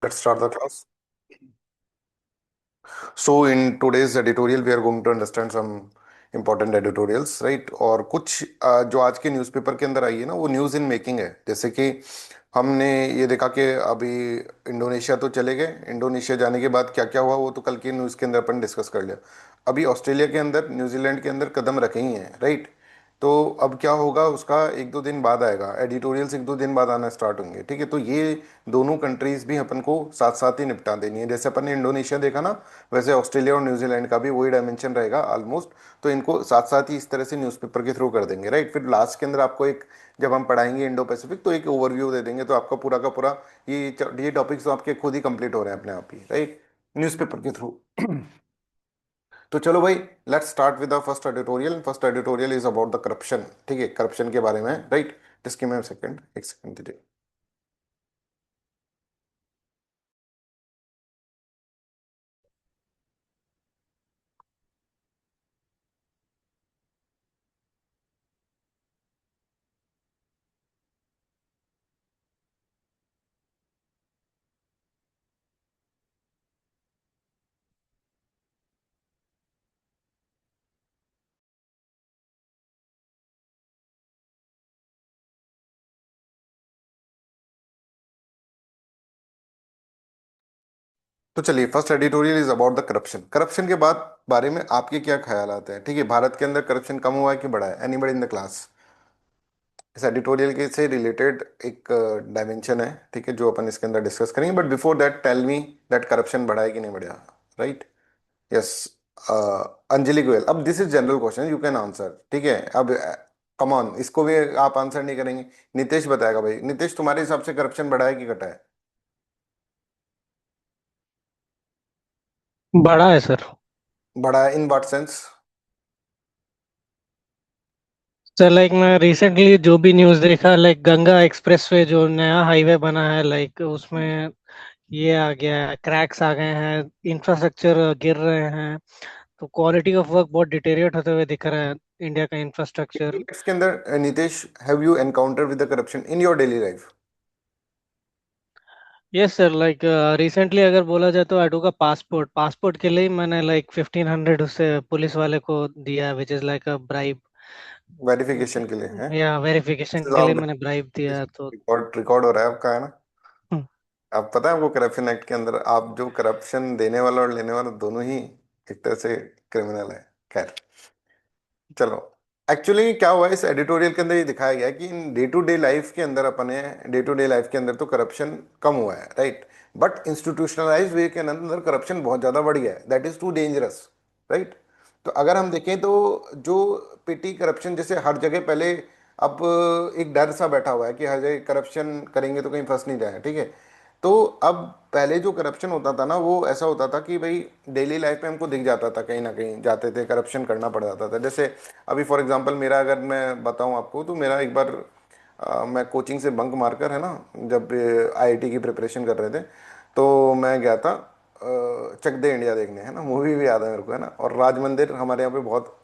Let's start the class. So in today's editorial, we are going to understand some important editorials, right? और कुछ जो आज के newspaper के अंदर आई है ना, वो न्यूज़ इन मेकिंग है। जैसे कि हमने ये देखा कि अभी इंडोनेशिया तो चले गए। इंडोनेशिया जाने के बाद क्या क्या हुआ वो तो कल की न्यूज़ के अंदर अपन डिस्कस कर लिया। अभी ऑस्ट्रेलिया के अंदर, न्यूजीलैंड के अंदर कदम रखे ही हैं, राइट? तो अब क्या होगा उसका एक दो दिन बाद आएगा, एडिटोरियल्स एक दो दिन बाद आना स्टार्ट होंगे, ठीक है? तो ये दोनों कंट्रीज भी अपन को साथ साथ ही निपटा देनी है। जैसे अपन ने इंडोनेशिया देखा ना, वैसे ऑस्ट्रेलिया और न्यूजीलैंड का भी वही डायमेंशन रहेगा ऑलमोस्ट। तो इनको साथ साथ ही इस तरह से न्यूज़पेपर के थ्रू कर देंगे, राइट? फिर लास्ट के अंदर आपको एक, जब हम पढ़ाएंगे इंडो पैसिफिक, तो एक ओवरव्यू दे देंगे, तो आपका पूरा का पूरा ये टॉपिक्स तो आपके खुद ही कंप्लीट हो रहे हैं अपने आप ही, राइट? न्यूज़पेपर के थ्रू। तो चलो भाई, let's start with the first editorial. First editorial is about the corruption, ठीक है? करप्शन के बारे में, right? Just give me a second, एक सेकंड दीजिए। तो चलिए, first editorial is about the corruption. Corruption के बाद बारे में आपके क्या ख्याल आते हैं? ठीक है, भारत के अंदर करप्शन कम हुआ है कि बढ़ा है? Anybody in the class? इस एडिटोरियल के से रिलेटेड एक डायमेंशन है, ठीक है, जो अपन इसके अंदर डिस्कस करेंगे। But before that tell me that corruption बढ़ा है कि नहीं बढ़ा, राइट? यस। अंजलि गोयल, अब this is general question, you can answer, ठीक है? अब कम ऑन, इसको भी आप आंसर नहीं करेंगे। नितेश बताएगा। भाई नितेश, तुम्हारे हिसाब से करप्शन बढ़ा है कि घटा है? बड़ा है सर। बढ़ा है in what sense? Sir like मैं रिसेंटली जो भी न्यूज़ देखा, लाइक गंगा एक्सप्रेसवे जो नया हाईवे बना है, लाइक उसमें ये आ गया है, क्रैक्स आ गए हैं, इंफ्रास्ट्रक्चर गिर रहे हैं। तो क्वालिटी ऑफ वर्क बहुत डिटेरियोरेट होते हुए दिख रहा है, इंडिया का इंफ्रास्ट्रक्चर। इसके अंदर Nitesh, have you encounter with the corruption in your daily life? Yes sir, like recently अगर बोला जाए तो आटू का पासपोर्ट पासपोर्ट के लिए ही मैंने लाइक 1500 उससे पुलिस वाले को दिया, which is like a bribe. Verification के लिए है? या वेरिफिकेशन दिस इज के लिए ऑल मैंने ब्राइब दिया तो। रिकॉर्ड रिकॉर्ड हो रहा है आपका, है ना? आप पता है आपको, करप्शन एक्ट के अंदर आप जो करप्शन देने वाला और लेने वाला दोनों ही एक तरह से क्रिमिनल है। खैर, चलो। एक्चुअली क्या हुआ इस एडिटोरियल के अंदर, ये दिखाया गया कि in day to day life के अंदर, अपने डे टू डे लाइफ के अंदर तो करप्शन कम हुआ है, राइट? बट इंस्टीट्यूशनलाइज वे के अंदर करप्शन बहुत ज्यादा बढ़ गया है, that is too dangerous, right? तो अगर हम देखें तो जो पिटी करप्शन, जैसे हर जगह पहले, अब एक डर सा बैठा हुआ है कि हर जगह करप्शन करेंगे तो कहीं फंस नहीं जाए, ठीक है? तो अब पहले जो करप्शन होता था ना, वो ऐसा होता था कि भाई डेली लाइफ में हमको दिख जाता था, कहीं ना कहीं जाते थे करप्शन करना पड़ जाता था। जैसे अभी फॉर एग्जांपल मेरा अगर मैं बताऊं आपको, तो मेरा एक बार मैं कोचिंग से बंक मारकर, है ना, जब आईआईटी की प्रिपरेशन कर रहे थे, तो मैं गया था चक दे इंडिया देखने, है ना, मूवी भी याद है मेरे को, है ना। और राज मंदिर हमारे यहाँ पे बहुत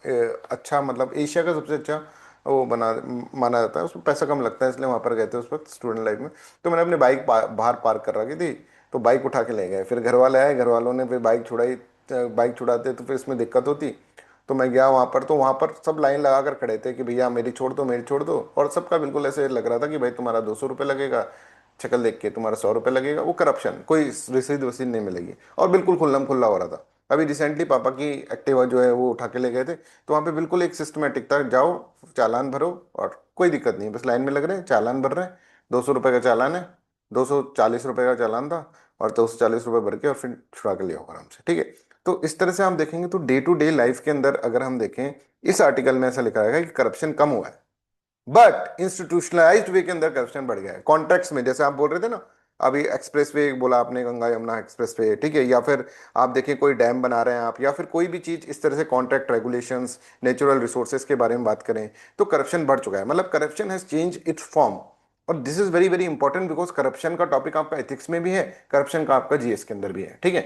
अच्छा, मतलब एशिया का सबसे अच्छा वो बना माना जाता है, उसमें पैसा कम लगता है, इसलिए वहाँ पर गए थे उस वक्त स्टूडेंट लाइफ में। तो मैंने अपनी बाइक बाहर पार्क कर रखी थी, तो बाइक उठा के ले गए। फिर घर वाले आए, घर वालों ने फिर बाइक छुड़ाई। बाइक छुड़ाते तो फिर इसमें दिक्कत होती। तो मैं गया वहाँ पर, तो वहाँ पर सब लाइन लगा कर खड़े थे कि भैया मेरी छोड़ दो, मेरी छोड़ दो। और सबका बिल्कुल ऐसे लग रहा था कि भाई तुम्हारा 200 रुपये लगेगा, शक्ल देख के तुम्हारा 100 रुपये लगेगा। वो करप्शन, कोई रसीद वसीद नहीं मिलेगी, और बिल्कुल खुल्लम खुल्ला हो रहा था। अभी रिसेंटली पापा की एक्टिवा जो है वो उठा के ले गए थे, तो वहाँ पे बिल्कुल एक सिस्टमेटिक था, जाओ चालान भरो, और कोई दिक्कत नहीं है, बस लाइन में लग रहे हैं, चालान भर रहे हैं। 200 रुपये का चालान है, 240 रुपये का चालान था, और 240 रुपये भर के और फिर छुड़ा के ले आओ आराम से, ठीक है? तो इस तरह से हम देखेंगे तो डे टू डे लाइफ के अंदर अगर हम देखें, इस आर्टिकल में ऐसा लिखा है कि करप्शन कम हुआ है, बट इंस्टीट्यूशनलाइज्ड वे के अंदर करप्शन बढ़ गया है। कॉन्ट्रैक्ट्स में, जैसे आप बोल रहे थे ना, अभी एक्सप्रेस वे बोला आपने, गंगा यमुना एक्सप्रेस वे, ठीक है? या फिर आप देखिए कोई डैम बना रहे हैं आप, या फिर कोई भी चीज इस तरह से, कॉन्ट्रैक्ट रेगुलेशंस, नेचुरल रिसोर्सेज के बारे में बात करें, तो करप्शन बढ़ चुका है। मतलब corruption has change its form. और this is very very important, because corruption का टॉपिक आपका एथिक्स में भी है, करप्शन का आपका जीएस के अंदर भी है, ठीक है?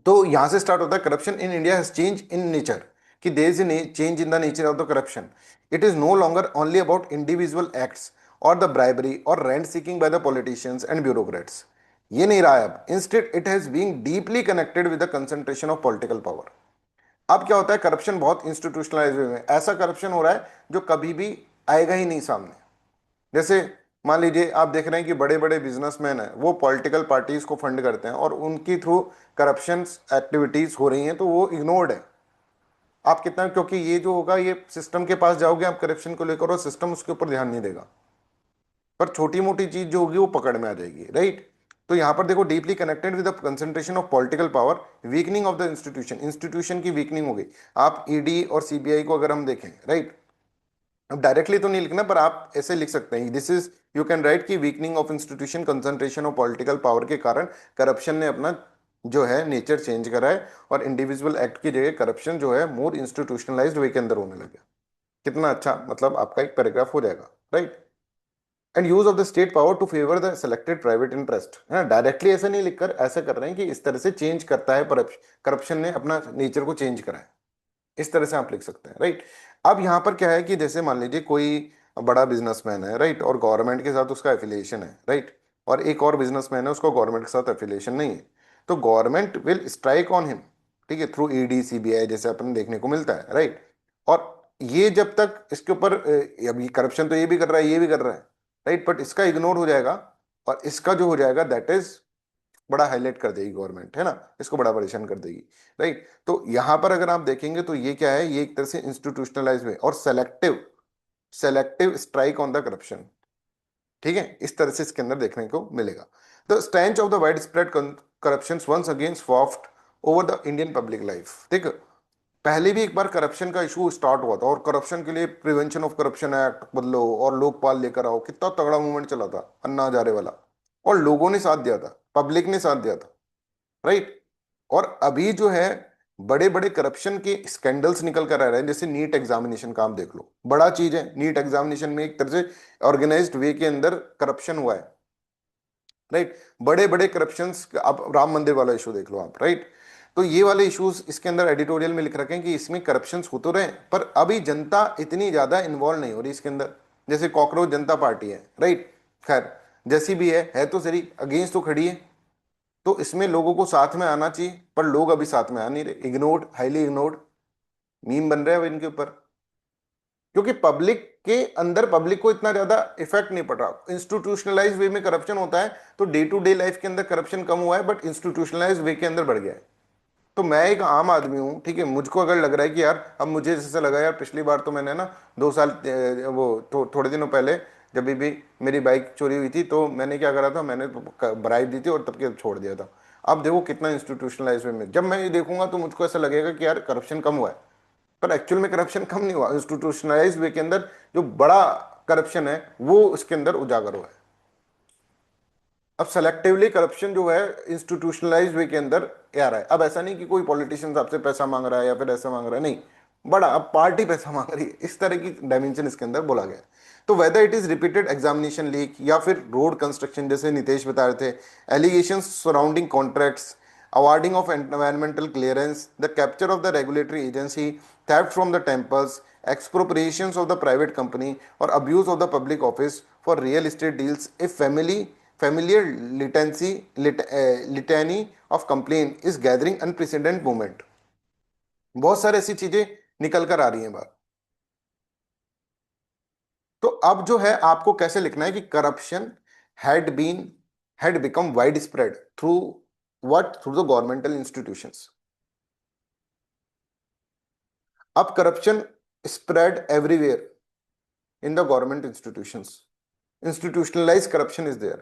तो यहां से स्टार्ट होता है, corruption in India has change in nature, कि there is a change in the nature of the corruption. It is no longer only about individual acts और द ब्राइबरी और rent seeking by the politicians and bureaucrats. ये नहीं रहा है अब, instead it has been deeply connected with the concentration of political power. अब क्या होता है, करप्शन बहुत इंस्टीट्यूशनलाइज वे में, ऐसा करप्शन हो रहा है जो कभी भी आएगा ही नहीं सामने। जैसे मान लीजिए आप देख रहे हैं कि बड़े बड़े बिजनेसमैन हैं, वो पॉलिटिकल पार्टीज को फंड करते हैं और उनकी थ्रू करप्शन एक्टिविटीज हो रही हैं, तो वो इग्नोर्ड है। आप कितना, क्योंकि ये जो होगा ये सिस्टम के पास जाओगे आप करप्शन को लेकर और सिस्टम उसके ऊपर ध्यान नहीं देगा, पर छोटी मोटी चीज जो होगी वो पकड़ में आ जाएगी, राइट। तो यहां पर देखो, deeply connected with the concentration of political power, weakening of the institution, institution की वीकनिंग हो गई। आप ईडी और सीबीआई को अगर हम देखें, राइट, अब डायरेक्टली तो नहीं लिखना, पर आप ऐसे लिख सकते हैं, this is, you can write कि weakening of institution, concentration of political power के कारण करप्शन ने अपना जो है नेचर चेंज करा है, और इंडिविजुअल एक्ट की जगह करप्शन जो है मोर इंस्टीट्यूशनलाइज्ड वे के अंदर होने लगे। कितना अच्छा, मतलब आपका एक पैराग्राफ हो जाएगा, right. And use of the state power to favour the selected private interest, है डायरेक्टली ऐसा नहीं लिखकर ऐसा कर रहे हैं कि इस तरह से चेंज करता है, करप्शन ने अपना नेचर को चेंज करा है, इस तरह से आप लिख सकते हैं, राइट। अब यहां पर क्या है कि जैसे मान लीजिए कोई बड़ा बिजनेसमैन है, राइट, और गवर्नमेंट के साथ उसका एफिलिएशन है, राइट, और एक और बिजनेसमैन है उसको गवर्नमेंट के साथ एफिलिएशन नहीं है, तो government will strike on him, ठीक है, थ्रू ईडी सीबीआई जैसे अपन देखने को मिलता है, राइट। और ये जब तक इसके ऊपर अभी करप्शन तो ये भी कर रहा है, ये भी कर रहा है, राइट, बट इसका इग्नोर हो जाएगा, और इसका जो हो जाएगा दैट इज बड़ा हाईलाइट कर देगी गवर्नमेंट, है ना, इसको बड़ा परेशान कर देगी, राइट। तो यहां पर अगर आप देखेंगे तो ये क्या है, ये एक तरह से इंस्टीट्यूशनलाइज में और selective, selective strike on the corruption, ठीक है, इस तरह से इसके अंदर देखने को मिलेगा। The stench of the wide spread corruption once again soft over the Indian public life, ठीक है। पहले भी एक बार करप्शन का इशू स्टार्ट हुआ था, और करप्शन के लिए प्रिवेंशन ऑफ करप्शन एक्ट बदलो और लोकपाल लेकर आओ, कितना तगड़ा मूवमेंट चला था अन्ना हजारे वाला, और लोगों ने साथ दिया था, पब्लिक ने साथ दिया था, राइट। और अभी जो है बड़े बड़े करप्शन के स्कैंडल्स निकल कर आ रहे हैं, जैसे नीट एग्जामिनेशन का आप देख लो, बड़ा चीज है, नीट एग्जामिनेशन में एक तरह से ऑर्गेनाइज्ड वे के अंदर करप्शन हुआ है, राइट। बड़े बड़े करप्शन, आप राम मंदिर वाला इशू देख लो आप, राइट। तो ये वाले इश्यूज इसके अंदर एडिटोरियल में लिख रखे हैं कि इसमें करप्शन हो तो रहे हैं, पर अभी जनता इतनी ज्यादा इन्वॉल्व नहीं हो रही इसके अंदर। जैसे कॉकरोच जनता पार्टी है, राइट, खैर जैसी भी है तो सही, अगेंस्ट तो खड़ी है, तो इसमें लोगों को साथ में आना चाहिए, पर लोग अभी साथ में आ नहीं रहे, इग्नोर्ड, हाईली इग्नोर्ड, मीम बन रहे हैं अब इनके ऊपर, क्योंकि पब्लिक के अंदर पब्लिक को इतना ज्यादा इफेक्ट नहीं पड़ रहा। इंस्टीट्यूशनलाइज वे में करप्शन होता है, तो डे टू डे लाइफ के अंदर करप्शन कम हुआ है, बट इंस्टीट्यूशनलाइज वे के अंदर बढ़ गया है। तो मैं एक आम आदमी हूँ, ठीक है, मुझको अगर लग रहा है कि यार, अब मुझे जैसे लगा यार, पिछली बार तो मैंने ना 2 साल थोड़े दिनों पहले जब भी मेरी बाइक चोरी हुई थी, तो मैंने क्या करा था, मैंने ब्राइब दी थी और तब के छोड़ दिया था। अब देखो कितना इंस्टीट्यूशनलाइज वे में, जब मैं ये देखूंगा तो मुझको ऐसा लगेगा कि यार करप्शन कम हुआ है, पर एक्चुअल में करप्शन कम नहीं हुआ, इंस्टीट्यूशनलाइज वे के अंदर जो बड़ा करप्शन है वो उसके अंदर उजागर हुआ है। अब सेलेक्टिवली करप्शन जो है इंस्टीट्यूशनलाइज वे के अंदर आ रहा है। अब ऐसा नहीं कि कोई पॉलिटिशियन आपसे पैसा मांग रहा है या फिर ऐसा मांग रहा है, नहीं, बड़ा अब पार्टी पैसा मांग रही है, इस तरह की डायमेंशन इसके अंदर बोला गया है। तो whether it is repeated examination leak या फिर रोड कंस्ट्रक्शन, जैसे नितेश बता रहे थे, allegation surrounding contracts, awarding of environmental clearance, the capture of the regulatory agency, theft from the temples, expropriations of the private company, or abuse of the public office for real estate deals, a familiar litany of complaint is gathering unprecedented movement। बहुत सारी ऐसी चीजें निकल कर आ रही हैं बात। तो अब जो है आपको कैसे लिखना है कि corruption had been had become wide spread through what, through the governmental institutions. अब corruption spread everywhere in the government institutions. Institutionalized corruption is there.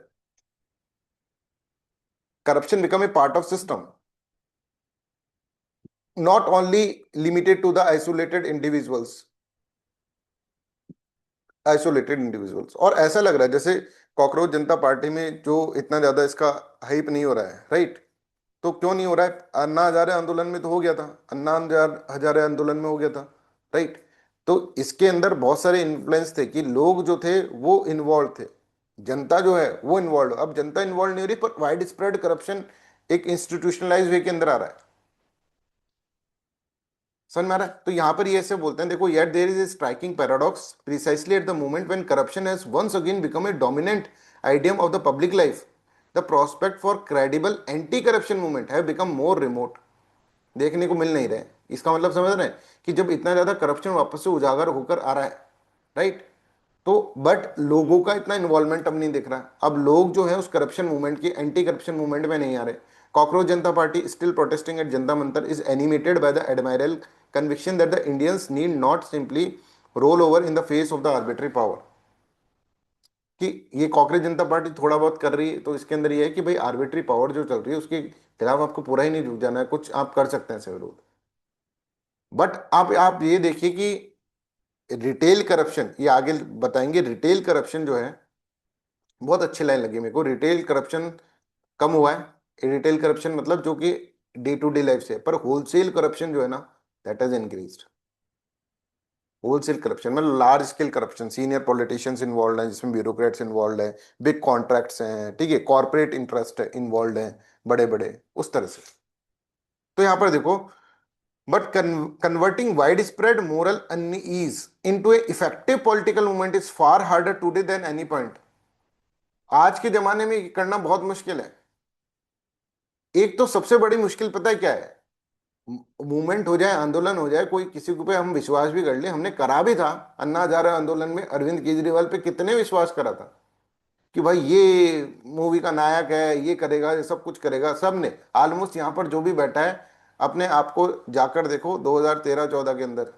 Corruption become a part of system, not only limited to the isolated individuals। और ऐसा लग रहा है जैसे cockroach जनता party में जो इतना ज्यादा इसका हाइप नहीं हो रहा है, राइट। तो क्यों नहीं हो रहा है, अन्ना हजारे आंदोलन में तो हो गया था, अन्ना हजारे आंदोलन में हो गया था, राइट। तो इसके अंदर बहुत सारे इन्फ्लुएंस थे कि लोग जो थे वो इन्वॉल्व थे, जनता जो है वो इन्वॉल्व, अब जनता इन्वॉल्व नहीं हो रही, पर वाइड स्प्रेड करप्शन एक इंस्टीट्यूशनलाइज वे के अंदर आ रहा है। समझ में आ रहा है, तो यहां पर ये ऐसे बोलते हैं, देखो, yet there is a striking paradox precisely at the moment when corruption has once again become a dominant idiom of the public life, the prospect for credible anti corruption movement have become more remote, देखने को मिल नहीं रहे। इसका मतलब समझ रहे हैं कि जब इतना ज्यादा करप्शन वापस से उजागर होकर आ रहा है, राइट, तो बट लोगों का इतना इन्वॉल्वमेंट अब नहीं दिख रहा। अब लोग जो है उस करप्शन मूवमेंट की, एंटी करप्शन मूवमेंट में नहीं आ रहे। Cockroach Janata party still protesting eight Janata Mantar is animated by the admiral conviction that the Indians need not simply roll over in the face of the arbitrary power। कि ये cockroach जनता party थोड़ा बहुत कर रही है तो इसके अंदर ये है कि भाई आर्बिट्री पावर जो चल रही है उसके खिलाफ आपको पूरा ही नहीं झुक जाना है, कुछ आप कर सकते हैं इससे विरोध। बट आप ये देखिए कि रिटेल करप्शन, ये आगे बताएंगे, रिटेल करप्शन जो है, बहुत अच्छी लाइन लगी मेरे को, रिटेल करप्शन कम हुआ है। रिटेल करप्शन मतलब जो कि डे टू डे लाइफ से है, पर होलसेल करप्शन जो है ना, that has increased. Wholesale corruption मतलब large scale corruption, senior politicians involve हैं जिसमें ब्यूरोक्रेट्स इन्वॉल्व हैं, बिग कॉन्ट्रैक्ट्स हैं, ठीक है, कॉर्पोरेट इंटरेस्ट इन्वॉल्व हैं, बड़े बड़े, उस तरह से। तो यहां पर देखो, but converting wide spread moral unease into a effective political movement is far harder today than any point. आज के जमाने में ये करना बहुत मुश्किल है। एक तो सबसे बड़ी मुश्किल पता है क्या है, मूवमेंट हो जाए, आंदोलन हो जाए, कोई किसी के पे हम विश्वास भी कर ले, हमने करा भी था। अन्ना हजारे आंदोलन में अरविंद केजरीवाल पे कितने विश्वास करा था कि भाई ये मूवी का नायक है, ये करेगा, ये सब कुछ करेगा। सब ने ऑलमोस्ट, यहाँ पर जो भी बैठा है, अपने आप को जाकर देखो 2013-14 के अंदर,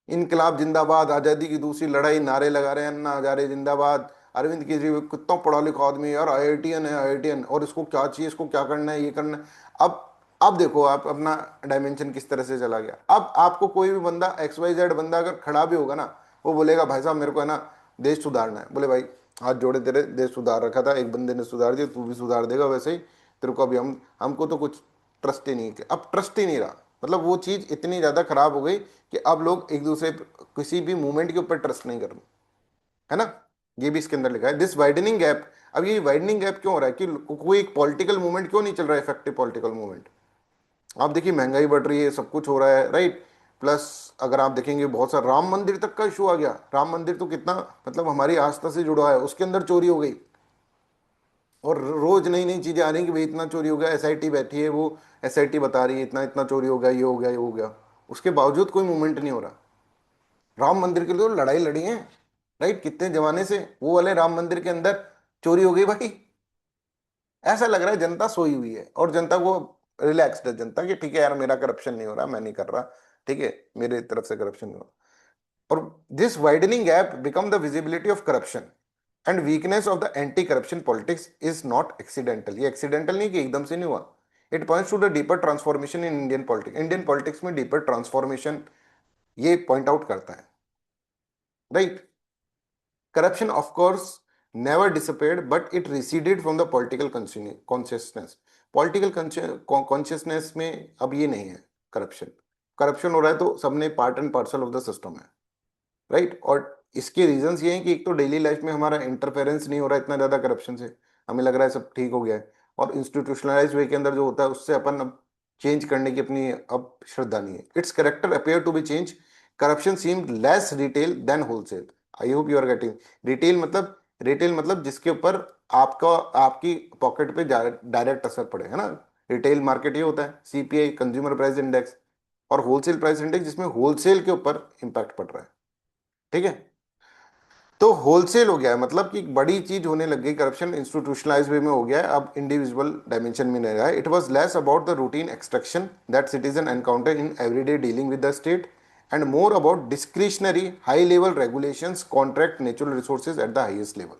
इनकलाब जिंदाबाद, आजादी की दूसरी लड़ाई, नारे लगा रहे हैं, अन्ना हजारे जिंदाबाद, अरविंद केजरीवाल कितना पढ़ा लिखा आदमी है यार, आईआईटीएन है, आईआईटीएन, और इसको क्या चाहिए, इसको क्या करना है, ये करना है। अब देखो आप अपना डायमेंशन किस तरह से चला गया। अब आपको कोई भी बंदा, XYZ बंदा अगर खड़ा भी होगा ना, वो बोलेगा भाई साहब मेरे को है ना देश सुधारना है, बोले भाई हाथ जोड़े तेरे, देश सुधार रखा था, एक बंदे ने सुधार दिया, तू भी सुधार देगा वैसे ही, तेरे को अभी हमको तो कुछ ट्रस्ट ही नहीं है, अब ट्रस्ट ही नहीं रहा। मतलब वो चीज इतनी ज्यादा खराब हो गई कि अब लोग एक दूसरे किसी भी मूवमेंट के ऊपर ट्रस्ट नहीं कर रहे, है ना। ये भी इसके अंदर लिखा है, दिस वाइडनिंग गैप। अब ये वाइडनिंग गैप क्यों हो रहा है कि कोई एक पॉलिटिकल मूवमेंट क्यों नहीं चल रहा है, इफेक्टिव पॉलिटिकल मूवमेंट। आप देखिए महंगाई बढ़ रही है, सब कुछ हो रहा है, राइट, प्लस अगर आप देखेंगे बहुत सारा, राम मंदिर तक का इशू आ गया। राम मंदिर तो कितना, मतलब हमारी आस्था से जुड़ा है, उसके अंदर चोरी हो गई, और रोज नई नई चीजें आ रही हैं कि भाई इतना चोरी हो गया, SIT बैठी है, वो SIT बता रही है इतना इतना चोरी हो गया, ये हो गया, ये हो गया, उसके बावजूद कोई मूवमेंट नहीं हो रहा। राम मंदिर के लिए तो लड़ाई लड़ी है, राइट, कितने जमाने से वो वाले राम मंदिर के अंदर चोरी हो गई भाई। ऐसा लग रहा है जनता सोई हुई है, और जनता को रिलैक्स्ड है जनता, कि ठीक है यार मेरा करप्शन नहीं हो रहा, मैं नहीं कर रहा, ठीक है, मेरे तरफ से करप्शन नहीं हो रहा। और this widening gap become the visibility of corruption and weakness of the anti corruption politics is not accidental. ये एक्सीडेंटल नहीं कि एकदम से नहीं हुआ। It points to the deeper transformation in Indian politics. Indian politics में डीपर ट्रांसफॉर्मेशन ये point out करता है, right. Corruption, of course, never disappeared, but it receded from the political consciousness. Political consciousness में अब ये नहीं है करप्शन। करप्शन हो रहा है तो सबने part and parcel of the system है, राइट। और इसके रीजंस ये हैं कि एक तो डेली लाइफ में हमारा इंटरफेरेंस नहीं हो रहा है इतना ज्यादा करप्शन से, हमें लग रहा है सब ठीक हो गया है। और इंस्टीट्यूशनलाइज वे के अंदर जो होता है उससे अपन अब चेंज करने की अपनी अब श्रद्धा नहीं है। It's character appear to be change, corruption seem less retail than wholesale. I hope you are getting. Retail मतलब जिसके ऊपर आपका, आपकी पॉकेट पे डायरेक्ट असर पड़े, है ना। रिटेल मार्केट ये होता है, CPI कंज्यूमर प्राइस इंडेक्स, और होलसेल प्राइस इंडेक्स जिसमें होलसेल के ऊपर इंपैक्ट पड़ रहा है, ठीक है। तो होलसेल हो गया है, मतलब कि बड़ी चीज होने लग गई, करप्शन इंस्टीट्यूशनलाइज वे में हो गया है, अब इंडिविजुअल डायमेंशन में नहीं रहा है। It was less about the routine extraction that citizen encounter in everyday dealing with the state and more about discretionary high level regulations contract natural resources at the highest level.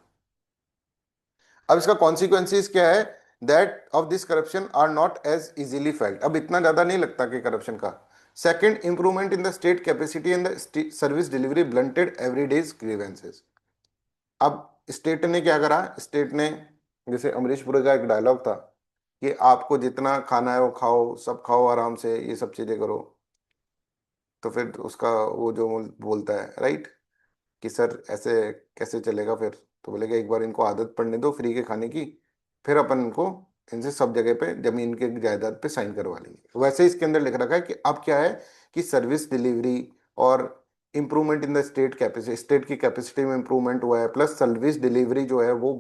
अब इसका consequences क्या है, that of this corruption are not as easily felt. अब इतना ज्यादा नहीं लगता कि करप्शन का। Second, improvement in the state capacity and the service delivery blunted everyday's grievances. अब स्टेट ने क्या करा, स्टेट ने, जैसे अमरीश पुरी का एक डायलॉग था कि आपको जितना खाना है वो खाओ, सब खाओ आराम से, ये सब चीजें करो। तो फिर उसका वो जो बोलता है, राइट, कि सर ऐसे कैसे चलेगा फिर, तो बोलेगा एक बार इनको आदत पड़ने दो फ्री के खाने की, फिर अपन इनको, इनसे सब जगह पे जमीन के जायदाद पे साइन करवा लेंगे। वैसे ही इसके अंदर लिख रखा है कि अब क्या है कि सर्विस डिलीवरी और improvement in the state capacity, state की कैपेसिटी में इंप्रूवमेंट हुआ है, प्लस सर्विस डिलीवरी जो है वो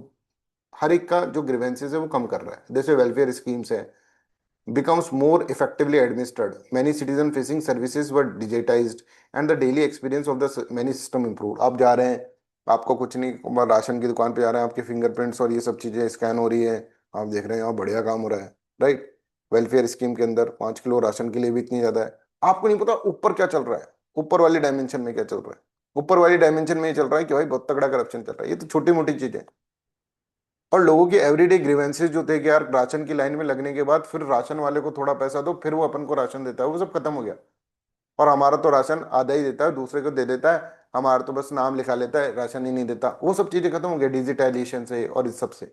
हर एक का जो ग्रीवेंसेस है वो कम कर रहा है। जैसे वेलफेयर स्कीम्स है, becomes more effectively administered. Many citizen facing services were digitized and the daily experience of the many system improved. आप जा रहे हैं, आपको कुछ नहीं, बस राशन की दुकान पे जा रहे हैं, आपके फिंगरप्रिंट्स और ये सब चीजें स्कैन हो रही है, आप देख रहे हैं, यहाँ बढ़िया काम हो रहा है, राइट। वेलफेयर स्कीम के अंदर 5 किलो राशन के लिए भी इतनी ज्यादा है। आपको नहीं पता ऊपर क्या चल रहा है, ऊपर वाली डायमेंशन में क्या चल रहा है। ऊपर वाली डायमेंशन में ये चल रहा है कि भाई बहुत तगड़ा करप्शन चल रहा है। ये तो छोटी मोटी चीजें हैं। और लोगों के एवरीडे ग्रीवेंसेस जो थे कि यार राशन की लाइन में लगने के बाद फिर राशन वाले को थोड़ा पैसा दो, फिर वो अपन को राशन देता है, वो सब खत्म हो गया। और हमारा तो राशन आधा ही देता है, दूसरे को दे देता है, हमारा तो बस नाम लिखा लेता है, राशन ही नहीं देता। वो सब चीजें खत्म हो गया डिजिटाइजेशन से और इस सब से।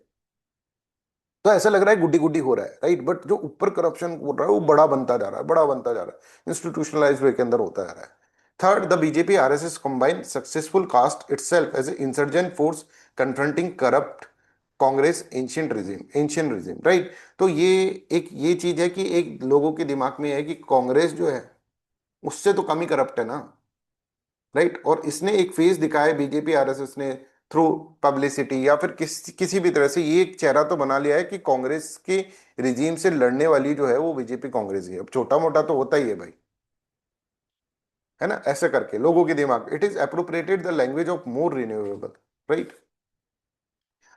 तो ऐसा लग रहा है गुड्डी गुड्डी हो रहा है, राइट। बट जो ऊपर करप्शन हो रहा है वो बड़ा बनता जा रहा है, बड़ा बनता जा रहा है, इंस्टीट्यूशनलाइज वे के अंदर होता जा रहा है। Third, the BJP RSS combine successful cast itself as a insurgent force confronting corrupt Congress ancient regime, right. तो ये चीज है कि एक लोगों के दिमाग में है कि कांग्रेस जो है उससे तो कम ही करप्ट है ना, राइट। और इसने एक फेस दिखाया है बीजेपी आरएसएस ने, थ्रू पब्लिसिटी या फिर किसी भी तरह से ये एक चेहरा तो बना लिया है कि कांग्रेस के रिजीम से लड़ने वाली जो है वो बीजेपी कांग्रेस ही है। अब छोटा मोटा तो होता ही है भाई, है ना। ऐसे करके लोगों के दिमाग, it is appropriated the language of more renewable, right.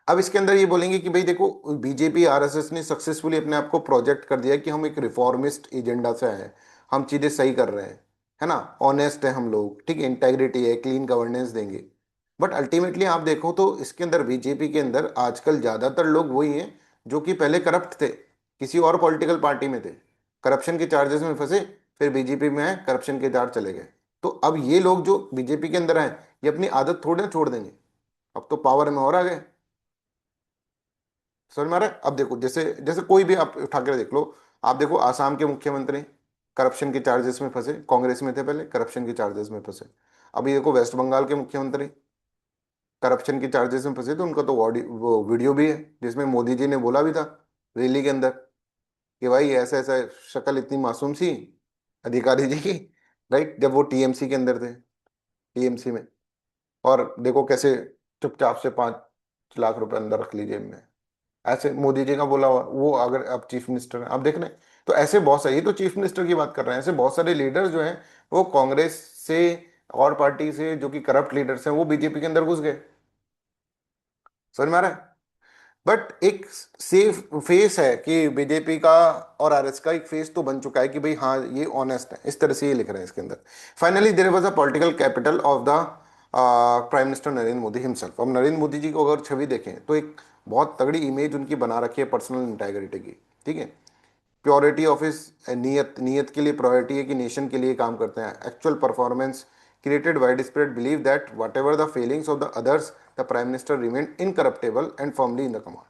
अब इसके अंदर ये बोलेंगे कि भाई देखो, बीजेपी आरएसएस ने सक्सेसफुली अपने आप को प्रोजेक्ट कर दिया कि हम एक रिफॉर्मिस्ट एजेंडा से आए हैं, हम चीजें सही कर रहे हैं, है ना, ऑनेस्ट है हम लोग, ठीक है, इंटेग्रिटी है, क्लीन गवर्नेंस देंगे। बट अल्टीमेटली आप देखो तो इसके अंदर बीजेपी के अंदर आजकल ज्यादातर लोग वही हैं जो कि पहले करप्ट थे, किसी और पॉलिटिकल पार्टी में थे, करप्शन के चार्जेस में फंसे, फिर बीजेपी में आए, करप्शन के चार्ज चले गए। तो अब ये लोग जो बीजेपी के अंदर आए, ये अपनी आदत थोड़े ना छोड़ देंगे, अब तो पावर में और आ गए। समझ में आ रहा है। अब देखो, जैसे जैसे कोई भी आप उठा के देख लो, आप देखो आसाम के मुख्यमंत्री करप्शन के चार्जेस में फंसे, कांग्रेस में थे पहले, करप्शन के चार्जेस में फंसे। अभी देखो वेस्ट बंगाल के मुख्यमंत्री करप्शन के चार्जेस में फंसे, तो उनका तो वो वीडियो भी है जिसमें मोदी जी ने बोला भी था रैली के अंदर कि भाई ऐसा ऐसा, शक्ल इतनी मासूम सी अधिकारी जी की, राइट, जब वो टीएमसी के अंदर थे, टीएमसी में। और देखो कैसे चुपचाप से 5 लाख रुपए अंदर रख लीजिए में, ऐसे मोदी जी का बोला हुआ, वो अगर आप चीफ मिनिस्टर हैं आप देख रहे हैं। तो ऐसे बहुत सारे, ये तो चीफ मिनिस्टर की बात कर रहे हैं, ऐसे बहुत सारे लीडर जो हैं वो कांग्रेस से और पार्टी से जो कि करप्ट लीडर्स हैं वो बीजेपी के अंदर घुस गए। समझ में आ रहा है। बट एक सेफ फेस है कि बीजेपी का और आरएस का एक फेस तो बन चुका है कि भाई हाँ ये ऑनेस्ट है, इस तरह से ये लिख रहे हैं इसके अंदर। Finally there was a political capital of the prime minister Narendra Modi himself. अब नरेंद्र मोदी जी को अगर छवि देखें तो एक बहुत तगड़ी इमेज उनकी बना रखी है पर्सनल इंटेग्रिटी की, ठीक है। प्योरिटी ऑफ हिज नीयत, नीयत के लिए प्रायोरिटी है कि नेशन के लिए काम करते हैं। Actual performance created wide spread believe that what ever the feelings of the others, the prime minister remain incorruptible and firmly in the command.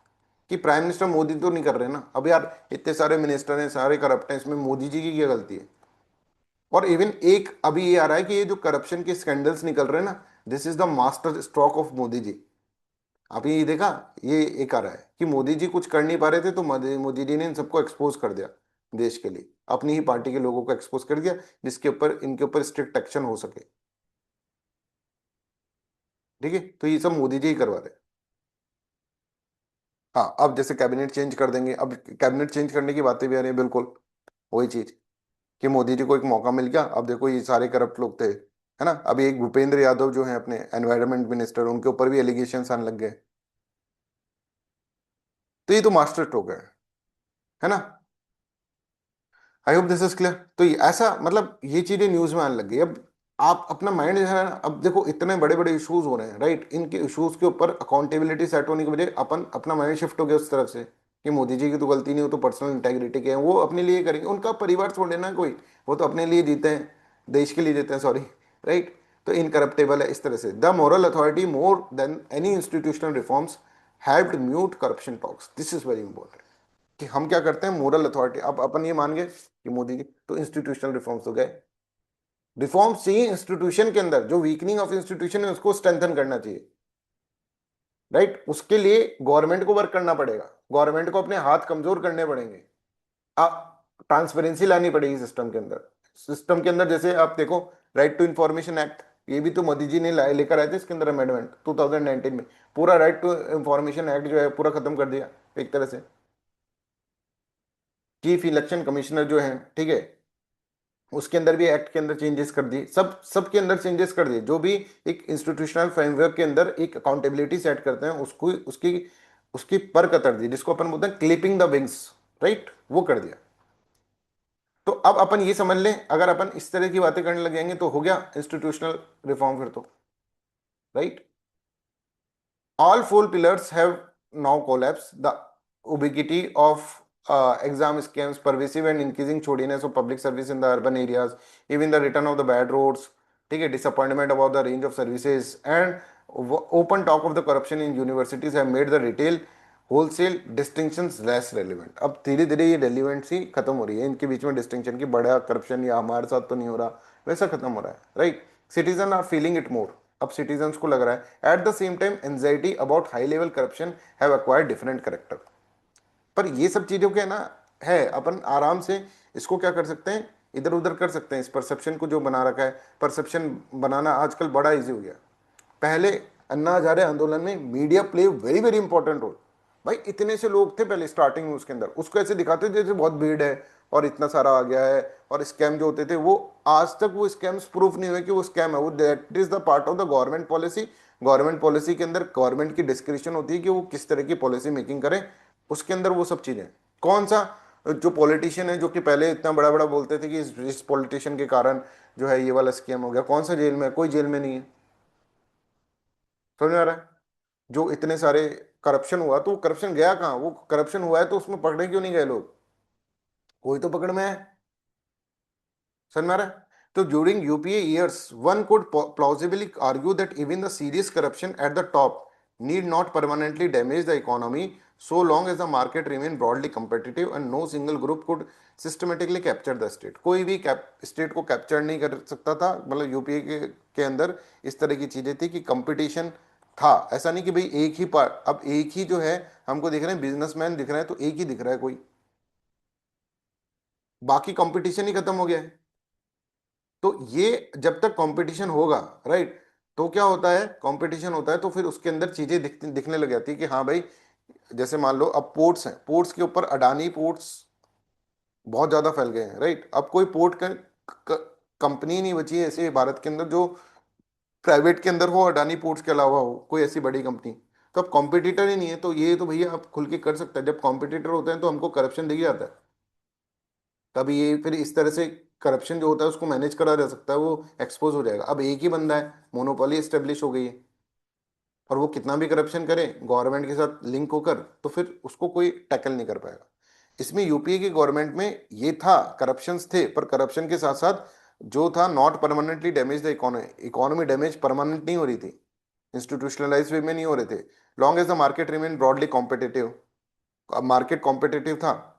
कि प्राइम मिनिस्टर मोदी तो नहीं कर रहे ना, अब यार इतने सारे मिनिस्टर हैं, सारे करप्ट हैं, इसमें मोदी जी की क्या गलती है। और इवन एक अभी ये आ रहा है कि ये जो करप्शन के स्कैंडल्स निकल रहे हैं ना, this is the master stroke of Modi ji. आपने ये देखा, ये एक आ रहा है कि मोदी जी कुछ कर नहीं पा रहे थे तो मोदी मोदी जी ने इन सबको एक्सपोज कर दिया, देश के लिए अपनी ही पार्टी के लोगों को एक्सपोज कर दिया, जिसके ऊपर इनके ऊपर स्ट्रिक्ट एक्शन हो सके। ठीक है, तो ये सब मोदी जी ही करवा रहे हैं। हाँ, अब जैसे कैबिनेट चेंज कर देंगे, अब कैबिनेट चेंज करने की बातें भी आ रही है, बिल्कुल वही चीज कि मोदी जी को एक मौका मिल गया। अब देखो ये सारे करप्ट लोग थे, है ना, अभी एक भूपेंद्र यादव जो है अपने एनवायरनमेंट मिनिस्टर, उनके ऊपर भी एलिगेशन आने लग गए। तो ये तो मास्टर स्ट्रोक है ना। आई होप दिस इज क्लियर। तो ऐसा मतलब ये चीजें न्यूज में आने लग गई। अब आप अपना माइंड जो है ना, अब देखो इतने बड़े बड़े इश्यूज हो रहे हैं, राइट, इनके इश्यूज के ऊपर अकाउंटेबिलिटी सेट होने की वजह अपन अपना माइंड शिफ्ट हो गया उस तरफ से कि मोदी जी की तो गलती नहीं, हो तो पर्सनल इंटेग्रिटी के हैं, वो अपने लिए करेंगे, उनका परिवार छोड़े ना कोई, वो तो अपने लिए जीते हैं, देश के लिए जीते हैं, सॉरी, राइट। तो इनकरप्टेबल है इस तरह से। The moral authority more than any institutional reforms helped mute corruption talks, this is very important. कि हम क्या करते हैं, मोरल अथॉरिटी, अब अपन ये मान गए कि मोदी जी तो इंस्टीट्यूशनल रिफॉर्म्स हो गए। रिफॉर्म्स चाहिए इंस्टीट्यूशन के अंदर, जो वीकनिंग ऑफ इंस्टीट्यूशन है उसको स्ट्रेंथन करना चाहिए, राइट। उसके लिए गवर्नमेंट को वर्क करना पड़ेगा, गवर्नमेंट को अपने हाथ कमजोर करने पड़ेंगे, आप ट्रांसपेरेंसी लानी पड़ेगी सिस्टम के अंदर। सिस्टम के अंदर जैसे आप देखो, राइट टू इंफॉर्मेशन एक्ट, ये भी तो मोदी जी ने लेकर आए थे इसके अंदर अमेंडमेंट 2019 में। पूरा राइट टू इंफॉर्मेशन एक्ट जो है पूरा खत्म कर दिया एक तरह से। चीफ इलेक्शन कमिश्नर जो है, ठीक है, उसके अंदर भी एक्ट के अंदर चेंजेस कर दिए, सब के अंदर चेंजेस कर दिए। जो भी एक इंस्टीट्यूशनल फ्रेमवर्क के अंदर एक अकाउंटेबिलिटी सेट करते हैं, उसको उसकी उसकी पर कतर दी, जिसको अपन बोलते हैं क्लिपिंग द विंग्स, राइट, वो कर दिया। तो अब अपन ये समझ लें, अगर अपन इस तरह की बातें करने लग जाएंगे तो हो गया इंस्टीट्यूशनल रिफॉर्म फिर तो, right. All four pillars have now collapsed. The ubiquity of exam scams, pervasive and increasing shoddiness of public service in the urban areas, even the return of the bad roads, ठीक है, disappointment about the range of services, and open talk of the corruption in universities have made the retail wholesale distinctions less relevant. अब धीरे धीरे ये relevancy खत्म हो रही है इनके बीच में डिस्टिंक्शन की, बड़ा करप्शन या हमारे साथ तो नहीं हो रहा, वैसा खत्म हो रहा है, right. Citizen are feeling it more. अब सिटीजन्स को लग रहा है। At the same time anxiety about high level corruption have acquired different character. पर ये सब चीजों के ना है, अपन आराम से इसको क्या कर सकते हैं, इधर उधर कर सकते हैं। इस परसेप्शन को जो बना रखा है, परसेप्शन बनाना आजकल बड़ा इजी हो गया। पहले अन्ना हजारे आंदोलन में media play very very important role. भाई इतने से लोग थे पहले स्टार्टिंग में, उसके अंदर उसको ऐसे दिखाते थे जैसे बहुत भीड़ है और इतना सारा आ गया है। और स्कैम जो होते थे वो आज तक वो स्कैम्स प्रूफ नहीं हुए कि वो स्कैम है। वो that is the part of the government policy. Government policy के अंदर गवर्नमेंट की डिस्क्रिप्शन होती है कि वो किस तरह की पॉलिसी मेकिंग करें, उसके अंदर वो सब चीजें। कौन सा जो पॉलिटिशियन है जो कि पहले इतना बड़ा बड़ा बोलते थे कि इस पॉलिटिशियन के कारण जो है ये वाला स्कैम हो गया, कौन सा जेल में है? कोई जेल में नहीं है। समझ में आ रहा है? जो इतने सारे करप्शन हुआ तो करप्शन गया कहाँ? वो करप्शन हुआ है तो उसमें पकड़े क्यों नहीं गए लोग? कोई तो पकड़ में है। समझ में आ रहा है? तो during UPA years one could plausibly argue that even the serious corruption at the top need not permanently damage the economy so long as the market remain broadly competitive and no single group could systematically capture the state। कोई भी state को capture नहीं कर सकता था। मतलब UPA के अंदर इस तरह की चीजें थी कि कंपटीशन था। ऐसा नहीं कि भाई एक ही पार्ट, अब एक ही जो है हमको दिख रहे हैं बिजनेसमैन दिख रहे हैं तो एक ही दिख रहा है कोई, बाकी कंपटीशन ही खत्म हो गया है। तो ये जब तक कंपटीशन होगा, राइट, तो क्या होता है, कंपटीशन होता है तो फिर उसके अंदर चीजें दिखने लग जाती है कि हाँ भाई, जैसे मान लो अब पोर्ट्स हैं, पोर्ट्स के ऊपर अडानी पोर्ट्स बहुत ज्यादा फैल गए हैं, राइट। अब कोई पोर्ट कंपनी नहीं बची है ऐसे भारत के अंदर जो प्राइवेट के अंदर हो अडानी पोर्ट्स के अलावा हो कोई ऐसी बड़ी कंपनी। तो अब कॉम्पिटिटर ही नहीं है, तो ये तो भैया आप खुल के कर सकते हैं। जब कॉम्पिटिटर होते हैं तो हमको करप्शन दिख जाता है। तभी ये फिर इस तरह से करप्शन जो होता है उसको मैनेज करा जा सकता है, वो एक्सपोज हो जाएगा। अब एक ही बंदा है, मोनोपोली एस्टेब्लिश हो गई है, और वो कितना भी करप्शन करे गवर्नमेंट के साथ लिंक होकर तो फिर उसको कोई टैकल नहीं कर पाएगा। इसमें यूपीए की गवर्नमेंट में ये था, करप्शंस थे, पर करप्शन के साथ साथ जो था not permanently damage the economy. Economy damage permanent नहीं हो रही थी, इंस्टीट्यूशनलाइज वे में नहीं हो रहे थे। Long as the market remain broadly competitive. अब मार्केट कॉम्पिटिटिव था,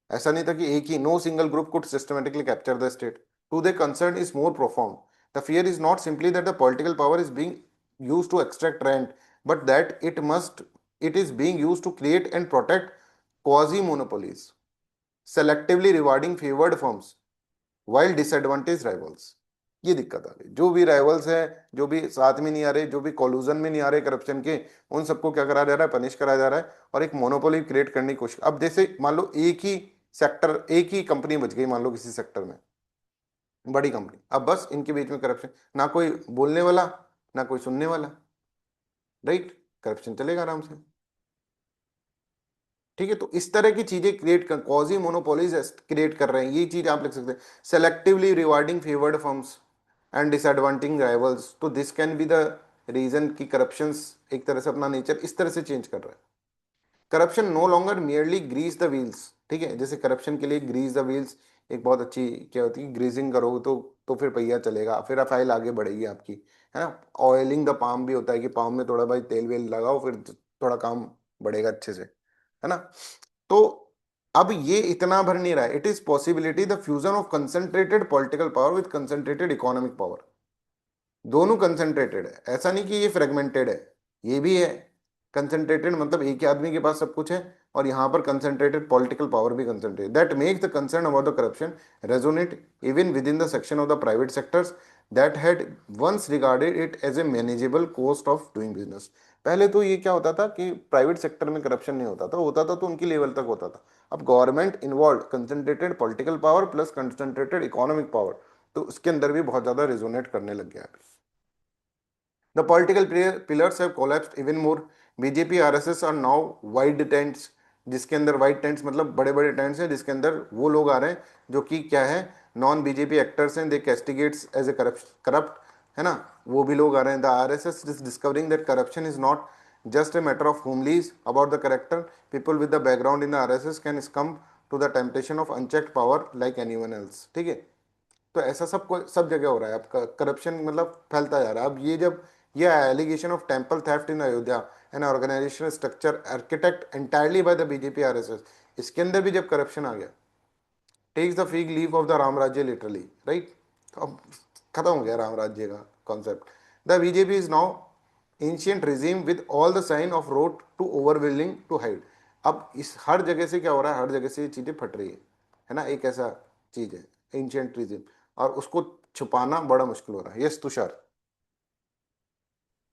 ऐसा नहीं था कि एक ही, no single group could systematically capture the state. Two the concern is more profound. The fear is not simply that the political power is being used to extract rent, but that it is being used to create and protect quasi monopolies, selectively rewarding favored firms while disadvantaged rivals। ये दिक्कत आ रही। जो भी rivals है, जो भी साथ में नहीं आ रहे, जो भी कॉलूजन में नहीं आ रहे करप्शन के, उन सबको क्या करा जा रहा है, पनिश करा जा रहा है और एक मोनोपोली क्रिएट करने की कोशिश। अब जैसे मान लो एक ही सेक्टर, एक ही कंपनी बच गई मान लो किसी सेक्टर में, बड़ी कंपनी, अब बस इनके बीच में करप्शन, ना कोई बोलने वाला ना कोई सुनने वाला, राइट, करप्शन चलेगा आराम से। ठीक है, तो इस तरह की चीजें क्रिएट कर, कॉजी मोनोपोलीज क्रिएट कर रहे हैं। ये चीज आप लिख सकते हैं, selectively rewarding favoured firms and disadvantaging rivals. तो this can be the reason कि करप्शंस एक तरह से अपना नेचर इस तरह से चेंज कर रहा है। Corruption no longer merely grease the wheels. ठीक है, जैसे करप्शन के लिए ग्रीस द व्हील्स एक बहुत अच्छी क्या होती है, ग्रीसिंग करोगे तो फिर पहिया चलेगा, फिर फाइल आगे बढ़ेगी आपकी, है ना। ऑयलिंग द पाम भी होता है कि पाम में थोड़ा भाई तेल वेल लगाओ, फिर थोड़ा काम बढ़ेगा अच्छे से, है ना। तो अब ये इतना भर नहीं रहा है। It is possibility the fusion of concentrated political power with concentrated economic power. दोनों कंसंट्रेटेड है, ऐसा नहीं कि ये फ्रेगमेंटेड है, ये भी है। कंसंट्रेटेड मतलब एक ही आदमी के पास सब कुछ है, और यहाँ पर कंसंट्रेटेड पॉलिटिकल पावर भी concentrated, that makes the concern about the corruption resonate even within the section of the private sectors that had once regarded it as a manageable cost of doing business. पहले तो ये क्या होता था कि private sector में corruption नहीं होता था, होता था तो उनकी लेवल तक होता था। अब government involve, concentrated political power plus concentrated economic power, तो उसके अंदर भी बहुत ज्यादा रिजोनेट करने लग गया है। The political pillars have collapsed even more. BJP RSS are now wide tents, जिसके अंदर वाइड टेंट्स मतलब बड़े बड़े टेंट्स हैं, जिसके अंदर वो लोग आ रहे हैं जो कि क्या है, नॉन बीजेपी एक्टर्स हैं, दे कैस्टिगेट्स एज ए करप्ट, है ना, वो भी लोग आ रहे हैं। The RSS is discovering that corruption is not just a matter of homilies about the character. People with the background in the RSS can succumb to the temptation of unchecked power like anyone else। ठीक है, तो ऐसा सब जगह हो रहा है। आपका करप्शन मतलब फैलता जा रहा है। अब ये जब ये allegation of temple theft in Ayodhya, an organisational structure architect entirely by the BJP RSS, इसके अंदर भी जब करप्शन आ गया, takes the fig leaf of the Ram Rajya literally, right. तो अब खत्म हो गया राम राज्य का concept. The BJP is now ancient regime with all the sign of road to over willing to hide. अब इस हर जगह से क्या हो रहा है, हर जगह से ये चीजें फट रही है ना, एक ऐसा चीज है एंशियंट रिजीम, और उसको छुपाना बड़ा मुश्किल हो रहा है। यस तुषार।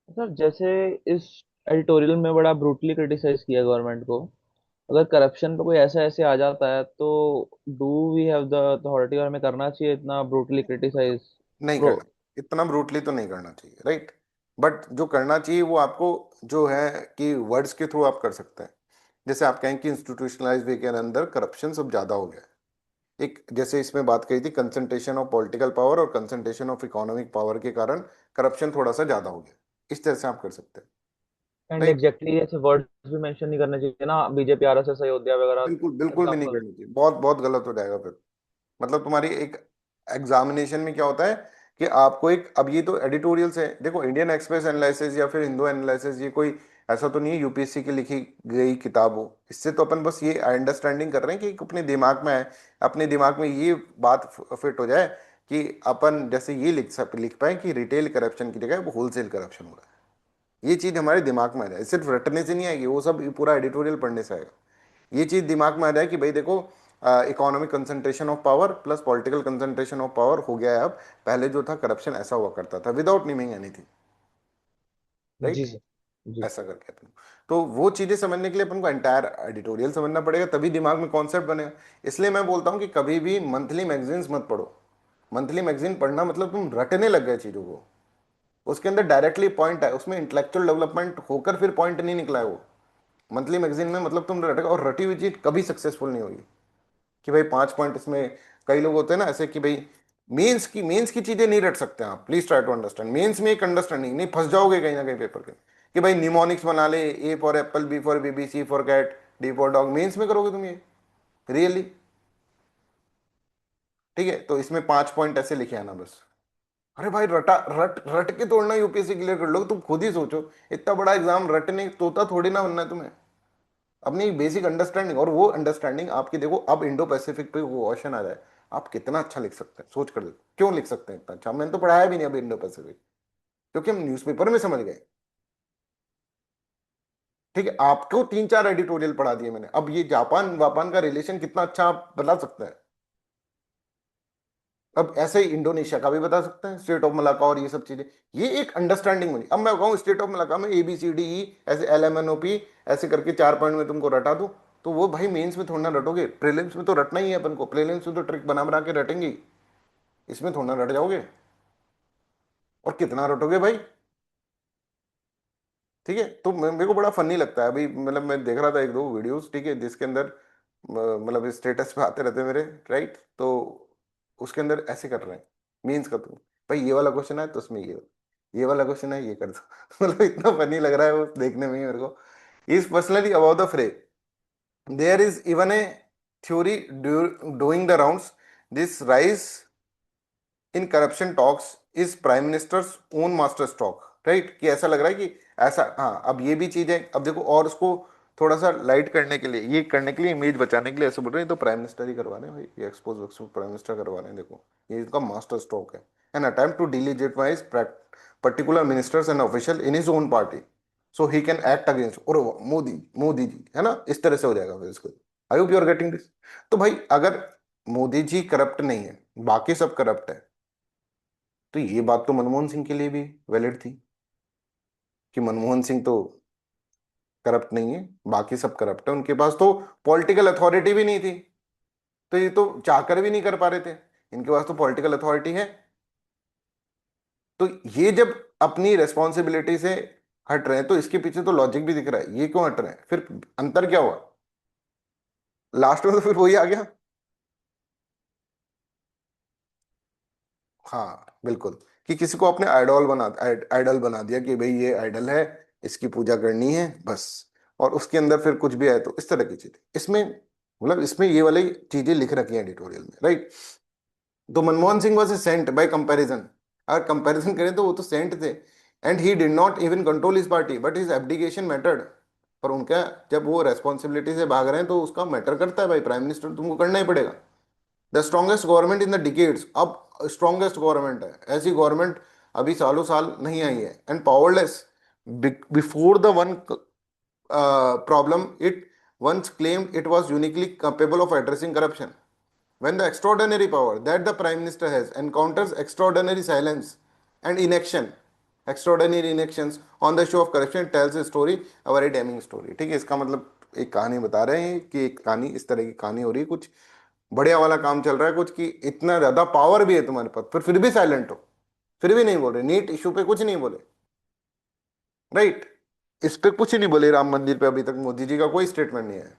सर जैसे इस एडिटोरियल में बड़ा ब्रूटली क्रिटिसाइज किया गवर्नमेंट को, अगर करप्शन पे कोई ऐसा ऐसे आ जाता है तो do we have the authority, और हमें करना चाहिए इतना ब्रूटली क्रिटिसाइज? नहीं ब्रो। करना, इतना ब्रूटली तो नहीं करना चाहिए, राइट। बट जो करना चाहिए वो आपको जो है कि वर्ड्स के थ्रू आप कर सकते हैं। जैसे आप कहें कि इंस्टीट्यूशनलाइज वे के अंदर करप्शन सब ज्यादा हो गया है। एक जैसे इसमें बात कही थी कंसंट्रेशन ऑफ पॉलिटिकल पावर और कंसंट्रेशन ऑफ इकोनॉमिक पावर के कारण करप्शन थोड़ा सा ज्यादा हो गया, इस तरह से आप कर सकते हैं, एंड राइट। एग्जैक्टली ऐसे वर्ड्स भी मेंशन नहीं करने चाहिए ना, बीजेपी आरएसएस अयोध्या वगैरह बिल्कुल बिल्कुल भी नहीं एग्जांपल। करनी चाहिए, बहुत बहुत गलत हो जाएगा फिर। मतलब तुम्हारी एक एग्जामिनेशन में क्या होता है कि आपको एक, अब ये तो एडिटोरियल्स है, देखो इंडियन एक्सप्रेस एनालिसिस या फिर हिंदू एनालिसिस, ये कोई ऐसा तो नहीं है यूपीएससी की लिखी गई किताब हो। इससे तो अपन बस ये अंडरस्टैंडिंग कर रहे हैं कि अपने दिमाग में है, अपने दिमाग में ये बात फिट हो जाए कि अपन जैसे ये लिख पाए कि रिटेल करप्शन की जगह वो होलसेल करप्शन हो रहा है। ये चीज हमारे दिमाग में आ जाए, सिर्फ रटने से नहीं आएगी, वो सब पूरा एडिटोरियल पढ़ने से आएगा। ये चीज दिमाग में आ जाए कि भाई देखो, economic concentration of power plus political concentration of power हो गया है अब, पहले जो था करप्शन ऐसा हुआ करता था विदाउट नेमिंग एनीथिंग, जी राइट। सर। जी। ऐसा करके अपन, तो वो चीजें समझने के लिए अपन को एंटायर एडिटोरियल समझना पड़ेगा, तभी दिमाग में कॉन्सेप्ट बनेगा। इसलिए मैं बोलता हूँ कि कभी भी मंथली मैगजीन्स मत पढ़ो। मंथली मैगजीन पढ़ना मतलब तुम रटने लग गए चीजों को, उसके अंदर डायरेक्टली पॉइंट है, उसमें इंटेलेक्चुअल डेवलपमेंट होकर फिर पॉइंट नहीं निकला है वो। मंथली मैगजीन में मतलब तुम रटेगा, और रटी हुई चीज कभी सक्सेसफुल नहीं होगी कि भाई 5 पॉइंट इसमें। कई लोग होते हैं ना ऐसे कि भाई मेंस की चीजें नहीं रट सकते आप, please try to understand. Mains में एक अंडरस्टैंडिंग नहीं, फंस जाओगे कहीं ना कहीं पेपर के कि भाई निमोनिक्स बना ले, A for apple, B for baby, C for cat, D for dog, mains में करोगे तुम ये रियली? ठीक है, तो इसमें 5 पॉइंट ऐसे लिखे आना बस। अरे भाई रटा रट रट के तोड़ना यूपीएससी क्लियर कर लो, तुम खुद ही सोचो, इतना बड़ा एग्जाम रटने तोता थोड़ी ना बनना है तुम्हें। अपनी बेसिक अंडरस्टैंडिंग, और वो अंडरस्टैंडिंग आपकी देखो, अब इंडो पैसिफिक पे वो क्वेश्चन आ जाए, आप कितना अच्छा लिख सकते हैं सोच कर देखो, क्यों लिख सकते हैं इतना अच्छा? मैंने तो पढ़ाया भी नहीं अभी इंडो पैसिफिक, क्योंकि हम न्यूज़पेपर में समझ गए। ठीक है, आपको 3 4 एडिटोरियल पढ़ा दिए मैंने, अब ये जापान वापान का रिलेशन कितना अच्छा आप बता सकते हैं। अब ऐसे ही इंडोनेशिया का भी बता सकते हैं, स्टेट ऑफ मलाका और ये सब चीजें। ये एक अंडरस्टैंडिंग बनी। अब मैं कहूँ स्टेट ऑफ मलाका में ABCDE ऐसे LMNOP ऐसे करके 4 पॉइंट में तुमको रटा दूं, तो वो भाई मेंस में थोड़ा ना रटोगे, प्रीलिम्स में तो रटना ही है अपन को, प्रीलिम्स में तो ट्रिक बना बना के रटेंगे ही। इसमें थोड़ा ना रट जाओगे, और कितना रटोगे भाई। ठीक है, तो मेरे को बड़ा फनी लगता है अभी, मतलब मैं देख रहा था एक दो वीडियोस, ठीक है, जिसके अंदर मतलब स्टेटस पे आते रहते हैं मेरे, राइट। तो उसके अंदर ऐसे कर रहे हैं मीन्स का, तुम भाई ये वाला क्वेश्चन है तो उसमें ये वाला क्वेश्चन है, ये कर दो। मतलब इतना फनी लग रहा है वो देखने में ही मेरे को। Is personally about the fray, there is even a theory doing the rounds, this rise in corruption talks is prime minister's own master stroke, right. कि ऐसा लग रहा है कि ऐसा, हाँ अब ये भी चीज है, अब देखो, और उसको थोड़ा सा लाइट करने के लिए, ये करने के लिए, इमेज बचाने के लिए ऐसे बोल रहे हैं, तो प्राइम मिनिस्टर ही करवा रहे हैं भाई, ये एक्सपोज प्राइम मिनिस्टर करवा रहे हैं, देखो ये इसका मास्टर स्ट्रोक है, an attempt to delegitimise particular ministers and official in his own party. So he can act against, और मोदी मोदी जी, है ना, इस तरह से हो जाएगा फिर इसको। I hope you are getting this. तो भाई अगर मोदी जी करप्ट नहीं है, बाकी सब करप्ट है, तो ये बात तो मनमोहन सिंह के लिए भी वैलिड थी, कि मनमोहन सिंह तो करप्ट नहीं है, बाकी सब करप्ट है, उनके पास तो पॉलिटिकल अथॉरिटी भी नहीं थी, तो ये तो चाहकर भी नहीं कर पा रहे थे, इनके पास तो पॉलिटिकल अथॉरिटी है। तो ये जब अपनी रेस्पॉन्सिबिलिटी से हट रहे हैं, तो इसके पीछे तो लॉजिक भी दिख रहा है, ये क्यों हट रहे हैं, फिर अंतर क्या हुआ, लास्ट में तो फिर वही आ गया। हाँ बिल्कुल, कि किसी को अपने आइडल बना दिया, कि भाई ये आइडल है, इसकी पूजा करनी है बस, और उसके अंदर फिर कुछ भी आए तो इस तरह की चीजें इसमें, मतलब इसमें ये वाली चीजें लिख रखी हैं एडिटोरियल में, राइट। तो Manmohan Singh was a sent by comparison, अगर कंपैरिजन करें तो वो तो सेंट थे, and he did not even control his party but his abdication mattered. पर उनका, जब वो रेस्पॉन्सिबिलिटी से भाग रहे हैं तो उसका मैटर करता है भाई, प्राइम मिनिस्टर तुमको करना ही पड़ेगा। The strongest government in the decades, अब स्ट्रॉन्गेस्ट गवर्नमेंट है, ऐसी गवर्नमेंट अभी सालों साल नहीं आई है, and powerless before the one problem it once claimed it was uniquely capable of addressing corruption. When the extraordinary power that the Prime Minister has encounters extraordinary silence and inaction, extraordinary inactions on the issue of corruption, tells a story, a very damning story। ठीक है, इसका मतलब एक कहानी बता रहे हैं, कि एक कहानी, इस तरह की कहानी हो रही है, कुछ बढ़िया वाला काम चल रहा है कुछ, कि इतना ज्यादा पावर भी है तुम्हारे पास, फिर भी साइलेंट हो, फिर भी नहीं बोल रहे, नीट इशू पे कुछ नहीं बोले, राइट, इस पे कुछ नहीं बोले, राम मंदिर पे अभी तक मोदी जी का कोई स्टेटमेंट नहीं है,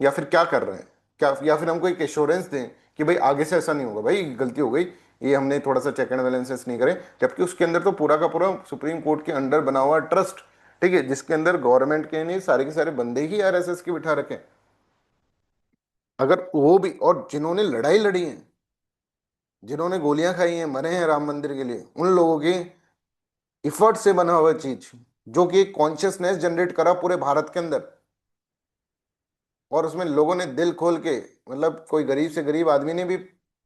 या फिर क्या कर रहे हैं, क्या, या फिर हमको एक एश्योरेंस दें कि भाई आगे से ऐसा नहीं होगा, भाई गलती हो गई, ये हमने थोड़ा सा चेक एंड बैलेंसेस नहीं करे, जबकि उसके अंदर तो पूरा का पूरा सुप्रीम कोर्ट के अंडर बना हुआ ट्रस्ट, ठीक है, जिसके अंदर गवर्नमेंट के नहीं सारे के सारे बंदे ही आरएसएस के बिठा रखे हैं। अगर वो भी, और जिन्होंने लड़ाई लड़ी है, जिन्होंने गोलियां खाई हैं, मरे हैं राम मंदिर के लिए, उन लोगों के इफर्ट से बना हुआ चीज, जो कि कॉन्शियसनेस जनरेट करा पूरे भारत के अंदर, और उसमें लोगों ने दिल खोल के, मतलब कोई गरीब से गरीब आदमी ने भी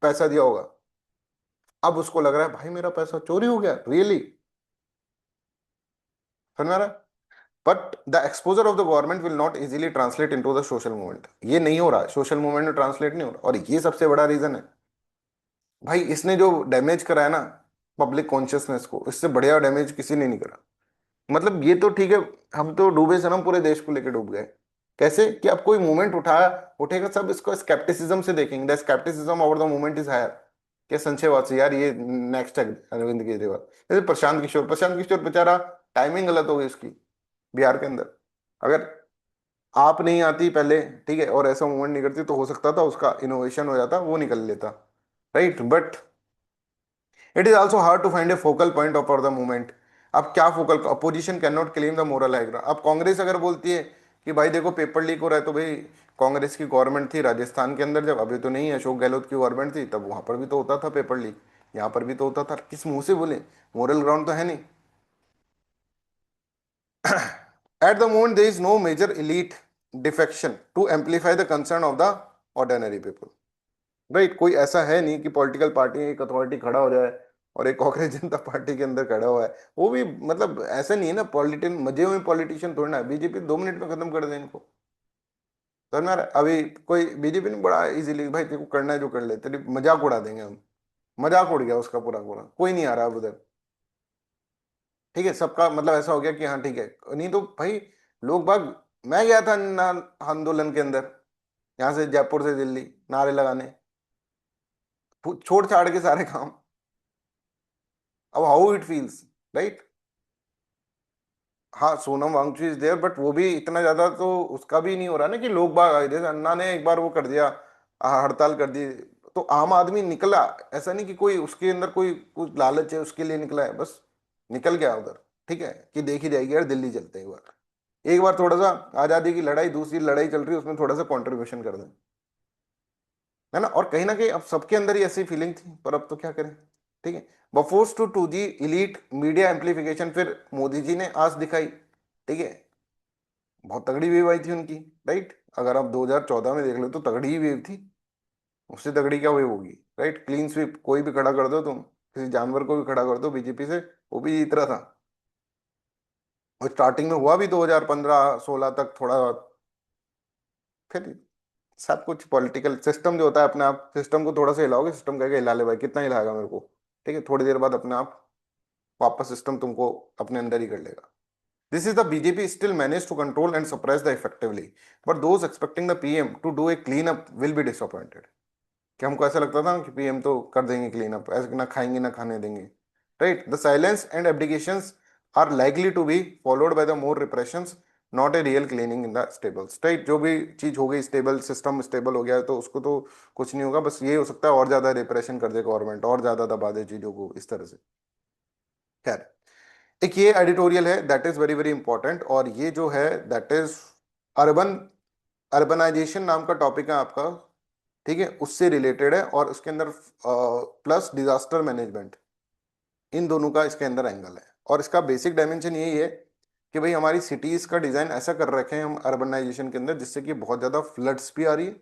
पैसा दिया होगा, अब उसको लग रहा है भाई मेरा पैसा चोरी हो गया, रियली, समझ में आ रहा है। But the exposure of the government will not easily translate into the social movement, ये नहीं हो रहा, सोशल मूवमेंट में ट्रांसलेट नहीं हो रहा, और ये सबसे बड़ा रीजन है भाई, इसने जो डैमेज करा है ना पब्लिक कॉन्शियसनेस को, इससे बढ़िया डैमेज किसी ने नहीं करा। मतलब ये तो ठीक है, हम तो डूबे सनम पूरे देश को लेकर डूब गए, कैसे, कि अब कोई मूवमेंट उठाया, उठेगा, सब इसको स्केप्टिसिज्म से देखेंगे, the scepticism over the movement is higher, क्या संशय वाची यार, ये नेक्स्ट है अरविंद केजरीवाल, जैसे प्रशांत किशोर बेचारा, टाइमिंग गलत हो गई उसकी, बिहार के अंदर, अगर आप नहीं आती पहले, ठीक है, और ऐसा मूवमेंट नहीं करती, तो हो सकता था उसका इनोवेशन हो जाता, वो निकल लेता, right, but it is also hard to find a focal point of for the movement. अब क्या focal, opposition can not claim the moral high ground. अब कांग्रेस अगर बोलती है कि भाई देखो पेपर लीक हो रहा है, तो भाई कांग्रेस की गवर्नमेंट थी राजस्थान के अंदर, जब, अभी तो नहीं है, अशोक गहलोत की गवर्नमेंट थी, तब वहां पर भी तो होता था पेपर लीक, यहाँ पर भी तो होता था, किस मुंह से बोले, मोरल ग्राउंड तो है नहीं। At the moment there is no major elite defection to amplify the concern of the ordinary people, right, कोई ऐसा है नहीं कि पॉलिटिकल पार्टी एक अथॉरिटी खड़ा हो जाए, और एक कांग्रेस जनता पार्टी के अंदर खड़ा हुआ है, वो भी मतलब ऐसा नहीं है ना, पॉलिटिशियन मजे हुए पॉलिटिशियन थोड़ी ना है, बीजेपी 2 मिनट में खत्म कर दे इनको, समझ में आ रहा है? अभी कोई बीजेपी ने बड़ा इजीली, भाई तेरे को करना है जो कर ले, तेरी मजाक उड़ा देंगे हम, मजाक उड़ गया उसका पूरा पूरा, कोई नहीं आ रहा अब उधर, ठीक है, सबका मतलब ऐसा हो गया कि हाँ ठीक है, नहीं तो भाई लोग बाग, मैं गया था आंदोलन के अंदर, यहाँ से जयपुर से दिल्ली, नारे लगाने, छोड़ छाड़ के सारे काम, अब हाउ इट फील्स, राइट। हाँ Sonam Wangchuk is there, but वो भी इतना ज्यादा तो उसका भी नहीं हो रहा ना, कि लोग बाग आए, जैसे अन्ना ने एक बार वो कर दिया, हड़ताल कर दी, तो आम आदमी निकला, ऐसा नहीं कि कोई उसके अंदर कोई कुछ लालच है उसके लिए निकला है, बस निकल गया उधर, ठीक है, कि देखी जाएगी यार दिल्ली चलते हैं एक बार थोड़ा सा, आजादी की लड़ाई, दूसरी लड़ाई चल रही है, उसमें थोड़ा सा कंट्रीब्यूशन कर दें, है ना, और कहीं ना कहीं अब सबके अंदर ही ऐसी फीलिंग थी, पर अब तो क्या करें, ठीक है। Bofors to the elite media amplification, फिर मोदी जी ने आस दिखाई, ठीक है, बहुत तगड़ी वेव आई थी उनकी, राइट, अगर आप 2014 में देख लो तो तगड़ी ही वेव थी, उससे तगड़ी क्या वेव होगी, राइट, क्लीन स्वीप, कोई भी खड़ा कर दो तुम, किसी जानवर को भी खड़ा कर दो बीजेपी से, वो भी जीत रहा था, और स्टार्टिंग में हुआ भी 2015-16 तक थोड़ा, फिर सब कुछ पॉलिटिकल सिस्टम जो होता है, अपने आप सिस्टम को थोड़ा सा हिलाओगे, सिस्टम कहेगा हिला ले भाई, कितना हिलाएगा मेरे को, ठीक है, थोड़ी देर बाद अपने आप वापस सिस्टम तुमको अपने अंदर ही कर लेगा। This is the BJP still manage to control and suppress the effectively, but those expecting the PM to do a clean up will be disappointed. कि हमको ऐसा लगता था कि पीएम तो कर देंगे क्लीन अप, ऐसे ना खाएंगे ना खाने देंगे, right. The silence and abdications are likely to be followed by the more repressions, not a real cleaning in the stables, right. जो भी चीज हो गई स्टेबल, सिस्टम स्टेबल हो गया है तो उसको तो कुछ नहीं होगा, बस ये हो सकता है और ज्यादा रिप्रेशन कर दे गवर्नमेंट, और ज्यादा दबा दे चीजों को इस तरह से। खैर, एक ये एडिटोरियल है that is very very important, और ये जो है दैट इज अर्बन अर्बनाइजेशन नाम का टॉपिक है आपका, ठीक है, उससे रिलेटेड है, और उसके अंदर प्लस डिजास्टर मैनेजमेंट, इन दोनों का इसके अंदर एंगल है। और इसका बेसिक डायमेंशन यही है कि भाई हमारी सिटीज का डिजाइन ऐसा कर रखे हैं हम अर्बनाइजेशन के अंदर, जिससे कि बहुत ज्यादा फ्लड्स भी आ रही है,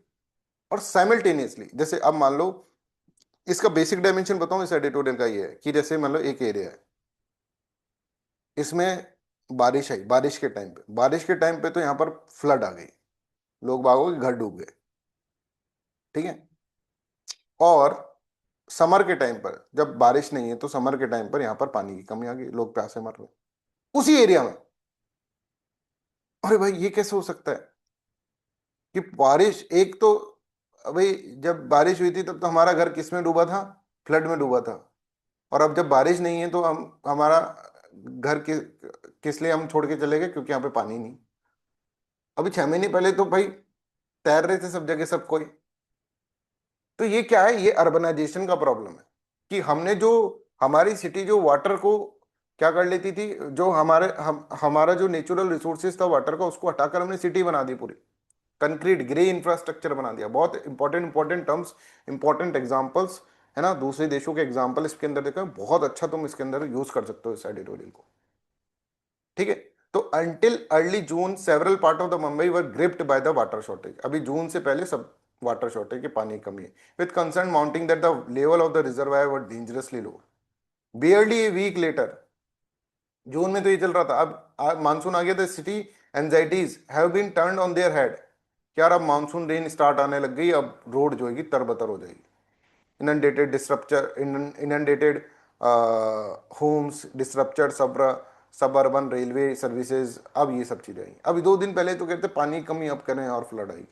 और साइमल्टेनियसली जैसे अब मान लो, इसका बेसिक डायमेंशन बताऊं इस एडिटोरियल का, ये है कि जैसे मान लो एक एरिया है, इसमें बारिश आई, बारिश के टाइम पे तो यहाँ पर फ्लड आ गई, लोग बागों के घर डूब गए, ठीक है। और समर के टाइम पर जब बारिश नहीं है तो समर के टाइम पर यहाँ पर पानी की कमी आ गई, लोग प्यासे मर रहे उसी एरिया में। अरे भाई ये कैसे हो सकता है कि बारिश एक तो, भाई जब बारिश हुई थी तब तो हमारा घर किस में डूबा था, फ्लड में डूबा था, और अब जब बारिश नहीं है तो हम हमारा घर किस लिए हम छोड़ के चले गए, क्योंकि यहाँ पे पानी नहीं। अभी 6 महीने पहले तो भाई तैर रहे थे सब जगह सब कोई। तो ये क्या है, ये अर्बनाइजेशन का प्रॉब्लम है कि हमने जो, हमारी सिटी जो वाटर को क्या कर लेती थी, जो हमारा जो नेचुरल रिसोर्सेज था वाटर का, उसको हटाकर हमने सिटी बना दी पूरी, कंक्रीट ग्रे इंफ्रास्ट्रक्चर बना दिया। बहुत important important terms, important examples है ना, दूसरे देशों के एग्जांपल इसके अंदर देखो, बहुत अच्छा तुम इसके अंदर यूज कर सकते हो इस एडिटोरियल को, ठीक है। तो until early June several part of the Mumbai were gripped by the water shortage, अभी जून से पहले सब वाटर शॉर्टेज की पानी की कमी है, with concern mounting that the level of the reservoir were dangerously low. Barely a week later, जून में तो ये चल रहा था, अब मानसून आ गया, the city anxieties have been turned on their head, यार अब मानसून रेन स्टार्ट आने लग गई, अब रोड जो है तरबतर हो जाएगी, inundated infrastructure, inundated homes, infrastructure सब अर्बन रेलवे सर्विसेज, अब ये सब चीजें आई। अभी 2 दिन पहले तो कहते पानी की कमी, अब कह रहे हैं और फ्लड आई,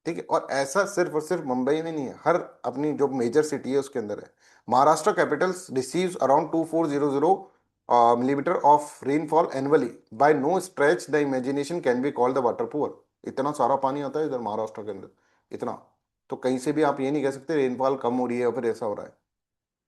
ठीक है। और ऐसा सिर्फ और सिर्फ मुंबई में नहीं है, हर अपनी जो मेजर सिटी है उसके अंदर है। Maharashtra capitals receives around 2400 millimetre of rainfall annually, by no stretch the imagination can be called the water poor. इतना सारा पानी आता है इधर महाराष्ट्र के अंदर, इतना, तो कहीं से भी आप ये नहीं कह सकते रेनफॉल कम हो रही है और फिर ऐसा हो रहा है।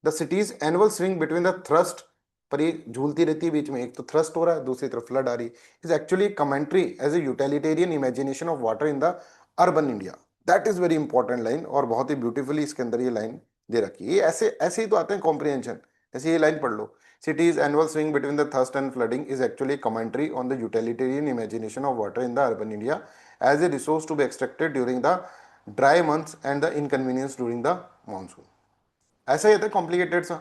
The cities annual swing between the thrust, पर ये झूलती रहती है बीच में, एक तो थ्रस्ट हो रहा है दूसरी तरफ फ्लड आ रही, is actually commentary as a utilitarian imagination of water in the urban India. That is very important line, और बहुत ही ब्यूटीफुली इसके अंदर ये लाइन दे रखी है। ये ऐसे ऐसे ही तो आते हैं कॉम्प्रिहेंशन, जैसे ये लाइन पढ़ लो, cities annual swing between the thirst and flooding is actually commentary on the utilitarian imagination of water in the urban India as a resource to be extracted during the dry months and the inconvenience during the monsoon। ऐसा ही होता है complicated सा।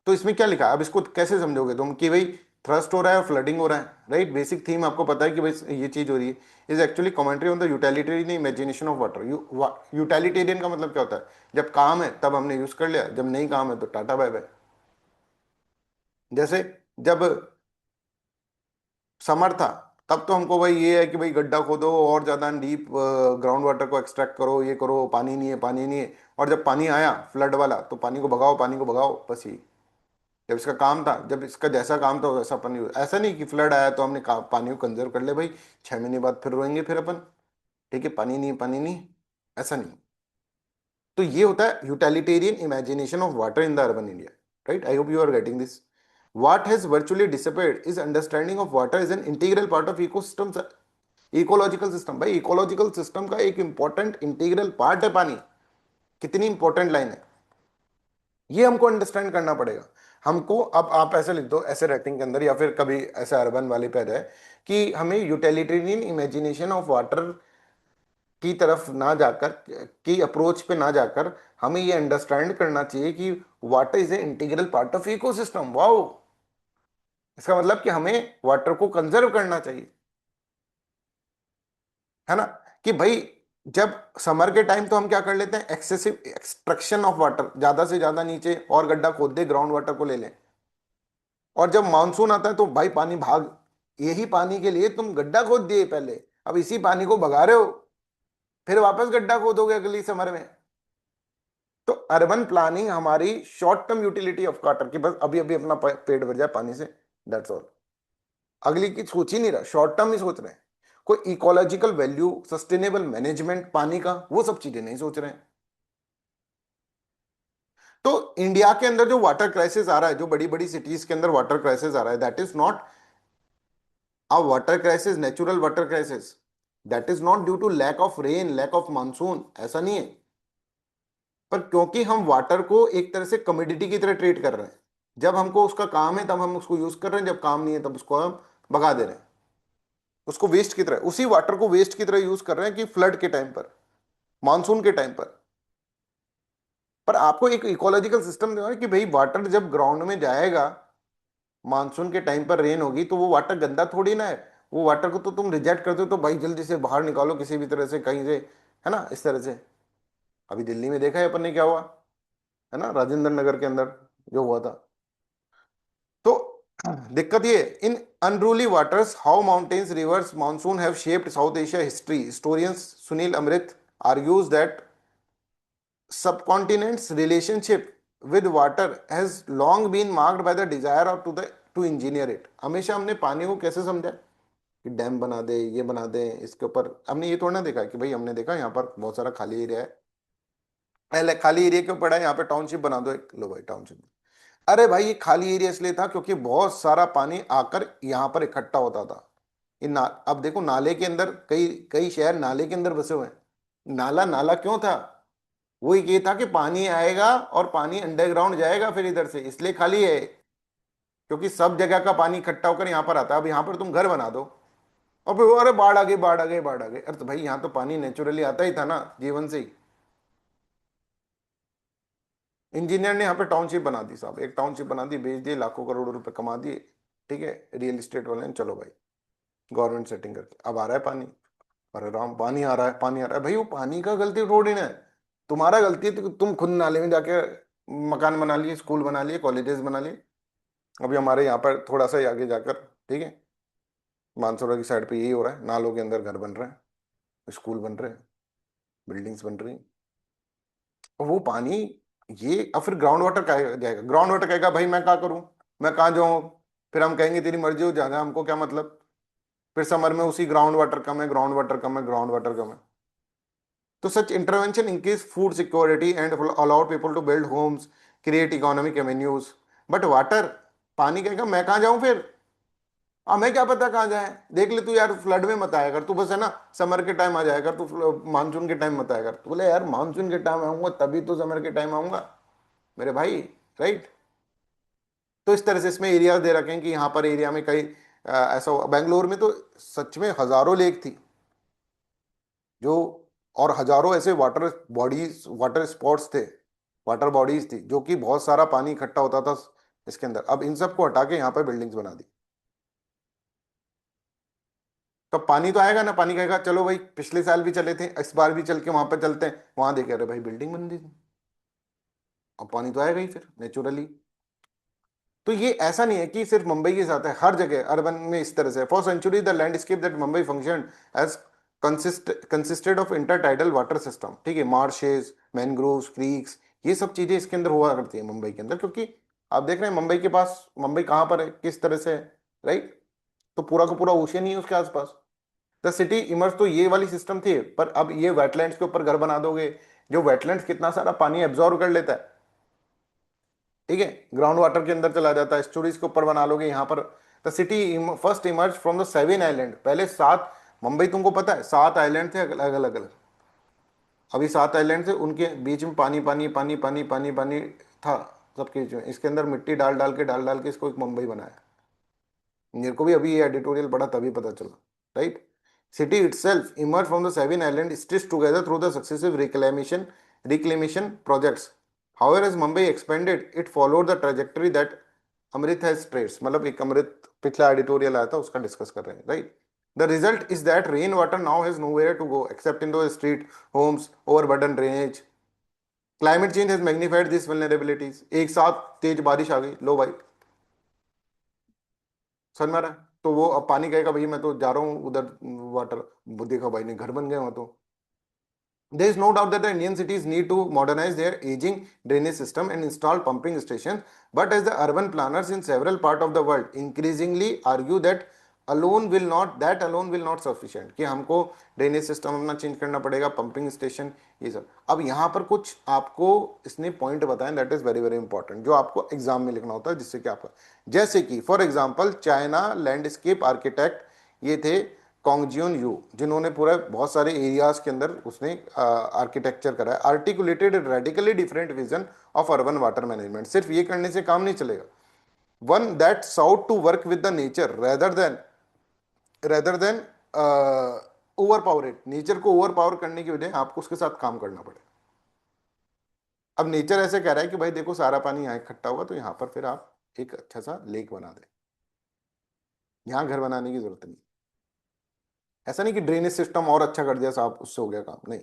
तो इसमें क्या लिखा है, अब इसको कैसे समझोगे तुम कि भाई थ्रस्ट हो रहा है और फ्लडिंग हो रहा है, राइट। बेसिक थीम आपको पता है कि भाई ये चीज हो रही है, is actually commentary on the utilitarian imagination of water. Utilitarian का मतलब क्या होता है, जब काम है तब हमने यूज कर लिया, जब नहीं काम है तो टाटा बाय बाय। जैसे जब समर था तब तो हमको भाई ये है कि भाई गड्ढा खोदो और ज्यादा डीप ग्राउंड वाटर को एक्सट्रैक्ट करो, ये करो, पानी नहीं है पानी नहीं है। और जब पानी आया फ्लड वाला तो पानी को भगाओ, पानी को भगाओ, बस ये जब इसका काम था, जब इसका जैसा काम था वैसा पानी। ऐसा नहीं कि फ्लड आया तो हमने पानी को कंजर्व कर ले भाई, 6 महीने बाद फिर रोएंगे फिर अपन, ठीक है, पानी नहीं पानी नहीं, ऐसा नहीं। तो ये होता है utilitarian imagination of water in the urban India, right. I hope you are getting this. What has virtually disappeared is understanding of water as an integral part of ecosystem, ecological system. भाई ecological system का एक important integral part है पानी। कितनी important line है, ये हमको understand करना पड़ेगा हमको। अब आप ऐसे लिख दो ऐसे राइटिंग के अंदर, या फिर कभी ऐसे अर्बन वाले पे रहे कि हमें यूटिलिटेरियन इमेजिनेशन ऑफ वाटर की तरफ ना जाकर, की अप्रोच पे ना जाकर, हमें ये अंडरस्टैंड करना चाहिए कि water is a integral part of ecosystem. Wow, इसका मतलब कि हमें वाटर को कंजर्व करना चाहिए, है ना। कि भाई जब समर के टाइम तो हम क्या कर लेते हैं, एक्सेसिव एक्सट्रैक्शन ऑफ वाटर, ज्यादा से ज्यादा नीचे और गड्ढा खोद दे, ग्राउंड वाटर को ले लें। और जब मानसून आता है तो भाई पानी भाग, यही पानी के लिए तुम गड्ढा खोद दिए पहले, अब इसी पानी को भगा रहे हो, फिर वापस गड्ढा खोदोगे अगली समर में। तो अर्बन प्लानिंग हमारी short term utility of water की, बस अभी अभी अपना पेट भर जाए पानी से, दैट्स ऑल। अगली की सोच ही नहीं रहा, शॉर्ट टर्म ही सोच रहे हैं। कोई इकोलॉजिकल वैल्यू, सस्टेनेबल मैनेजमेंट पानी का, वो सब चीजें नहीं सोच रहे हैं। तो इंडिया के अंदर जो वाटर क्राइसिस आ रहा है, जो बड़ी बड़ी सिटीज के अंदर वाटर क्राइसिस आ रहा है, that is not a water crisis, natural water crisis. That is not due to lack of rain, lack of monsoon, ऐसा नहीं है। पर क्योंकि हम वाटर को एक तरह से कमोडिटी की तरह ट्रीट कर रहे हैं, जब हमको उसका काम है तब हम उसको यूज कर रहे हैं, जब काम नहीं है तब उसको हम भगा दे रहे हैं। उसको वेस्ट की तरह, उसी वाटर को वेस्ट की तरह यूज कर रहे हैं कि फ्लड के टाइम पर, मानसून के टाइम पर आपको एक इकोलॉजिकल सिस्टम देना है कि भाई वाटर जब ग्राउंड में जाएगा, मानसून के टाइम पर रेन होगी, तो वो वाटर गंदा थोड़ी ना है। वो वाटर को तो तुम रिजेक्ट करते हो, तो भाई जल्दी से बाहर निकालो किसी भी तरह से, कहीं से, है ना, इस तरह से। अभी दिल्ली में देखा है अपन ने क्या हुआ, है ना, राजेंद्र नगर के अंदर जो हुआ था। तो दिक्कत ये, in unruly waters how mountains rivers monsoon have shaped South Asia history, historians Sunil Amrith argues that subcontinent's relationship with water has long been marked by the desire of to engineer it। हमेशा हमने पानी को कैसे समझा कि डैम बना दे, ये बना दे, इसके ऊपर हमने ये थोड़ा ना देखा कि भाई, हमने देखा यहाँ पर बहुत सारा खाली एरिया है, पहले खाली एरिया क्यों पड़ा है, यहाँ पे टाउनशिप बना दो एक, लो भाई टाउनशिप। अरे भाई ये खाली एरिया इसलिए था क्योंकि बहुत सारा पानी आकर यहाँ पर इकट्ठा होता था। ये ना, अब देखो नाले के अंदर, कई कई शहर नाले के अंदर बसे हुए हैं। नाला नाला क्यों था, वो ये था कि पानी आएगा और पानी अंडरग्राउंड जाएगा फिर इधर से, इसलिए खाली है, क्योंकि सब जगह का पानी इकट्ठा होकर यहाँ पर आता है। अब यहाँ पर तुम घर बना दो और फिर अरे बाढ़ आ गई, बाढ़ आ गई, बाढ़ आ गई। अरे तो भाई यहाँ तो पानी नेचुरली आता ही था ना, जीवन से ही। इंजीनियर ने यहाँ पे टाउनशिप बना दी साहब, एक टाउनशिप बना दी, बेच दिए, लाखों करोड़ों रुपए कमा दिए, ठीक है, रियल एस्टेट वाले ने, चलो भाई गवर्नमेंट सेटिंग करके अब आ रहा है पानी। अरे राम, पानी आ रहा है, पानी आ रहा है, भाई वो पानी का गलती थोड़ी ना है, तुम्हारा गलती है। तो तुम खुद नाले में जाके मकान बना लिए, स्कूल बना लिए, कॉलेजेस बना लिए। अभी हमारे यहाँ पर थोड़ा सा ही आगे जाकर, ठीक है, मानसरोवर की साइड पे यही हो रहा है, नालों के अंदर घर बन रहे हैं, स्कूल बन रहे हैं, बिल्डिंग्स बन रही हैं। और वो पानी, ये अब फिर ग्राउंड वाटर कहा जाएगा, ग्राउंड वाटर कहेगा भाई मैं क्या करूं, मैं कहाँ जाऊं। फिर हम कहेंगे तेरी मर्जी हो जाना, हमको क्या मतलब। फिर समर में उसी ग्राउंड वाटर कम है, ग्राउंड वाटर कम है, ग्राउंड वाटर कम है। तो such intervention increase food security and allow people to build homes, create economic avenues। But water, पानी कहेगा मैं कहाँ जाऊं फिर, हमें क्या पता कहाँ जाए, देख ले तू यार, फ्लड में मत आया कर तू, बस है ना, समर के टाइम आ जाया कर तू, मानसून के टाइम मत आया कर। तू बोले यार मानसून के टाइम आऊंगा तभी तो समर के टाइम आऊंगा मेरे भाई, राइट। तो इस तरह से इसमें एरियाज दे रखे हैं कि यहाँ पर एरिया में कई ऐसा बेंगलोर में तो सच में हजारों लेक थी जो, और हजारों ऐसे वाटर बॉडीज, वाटर स्पॉट्स थे, वाटर बॉडीज थी जो कि बहुत सारा पानी इकट्ठा होता था इसके अंदर। अब इन सबको हटा के यहाँ पे बिल्डिंग्स बना दी। तो पानी तो आएगा ना, पानी कहेगा चलो भाई पिछले साल भी चले थे, इस बार भी चल के वहां पे चलते हैं, वहां देखे अरे भाई बिल्डिंग बन दी थी। अब पानी तो आएगा ही फिर नेचुरली। तो ये ऐसा नहीं है कि सिर्फ मुंबई के साथ है, हर जगह अर्बन में इस तरह से। For century the landscape that Mumbai function as consisted of intertidal water system, ठीक है, मार्शेस, मैनग्रोव्स, क्रीक्स, ये सब चीजें इसके अंदर हुआ करती है मुंबई के अंदर। क्योंकि आप देख रहे हैं मुंबई के पास, मुंबई कहाँ पर है, किस तरह से है, राइट। तो पूरा का पूरा ओशियन ही है उसके आसपास। द सिटी इमर्ज, तो ये वाली सिस्टम थी, पर अब ये वेटलैंड्स के ऊपर घर बना दोगे, जो वेटलैंड्स कितना सारा पानी एब्जॉर्व कर लेता है, ठीक है, ग्राउंड वाटर के अंदर चला जाता है, स्टोरीज के ऊपर बना लोगे यहाँ पर। The city first emerge from the seven island, पहले सात, मुंबई तुमको पता है 7 आइलैंड थे अलग अलग अलग। अभी 7 आइलैंड थे, उनके बीच में पानी पानी पानी पानी पानी पानी था सबके बीच में, इसके अंदर मिट्टी डाल डाल के इसको एक मुंबई बनाया। मेरे को भी अभी ये एडिटोरियल पढ़ा तभी पता चला, right. City itself emerged from the seven islands stitched together through the successive reclamation projects। However, as Mumbai expanded, it followed the trajectory that Amrit has traced। मतलब एक अमृत पिछला एडिटोरियल आया था उसका डिस्कस कर रहे हैं, right. The result is that rain water now has nowhere to go except in the street, homes, overburden drainage. Climate change has magnified this vulnerabilities. एक साथ तेज बारिश आ गई, लो भाई, समझ में आ रहा है? तो वो अब पानी कहेगा भाई मैं तो जा रहा हूँ उधर वाटर, वो देखा भाई ने घर बन गए वहां तो। There is no doubt that the Indian cities need to modernize their aging drainage system and install pumping stations. But as the urban planners in several parts of the world increasingly argue that alone will not sufficient, कि हमको drainage system अपना change करना पड़ेगा, pumping station, ये सब। अब यहाँ पर कुछ आपको इसने पॉइंट बताएं that is very very important, जो आपको एग्जाम में लिखना होता है, जिससे कि आपका, जैसे कि for example China landscape architect ये थे कॉन्गजियन यू, जिन्होंने पूरा बहुत सारे एरियाज के अंदर उसने आर्किटेक्चर करा है। Articulated radically different vision of urban water management. सिर्फ ये करने से काम नहीं चलेगा। One that sought to work with the nature rather than over power it. Nature को ओवर पावर करने की वजह आपको उसके साथ काम करना पड़ेगा। अब नेचर ऐसे कह रहा है कि भाई देखो सारा पानी यहाँ इकट्ठा होगा, तो यहाँ पर फिर आप एक अच्छा सा लेक बना दें, यहाँ घर बनाने की जरूरत नहीं। ऐसा नहीं कि ड्रेनेज सिस्टम और अच्छा कर दिया साहब उससे हो गया काम, नहीं।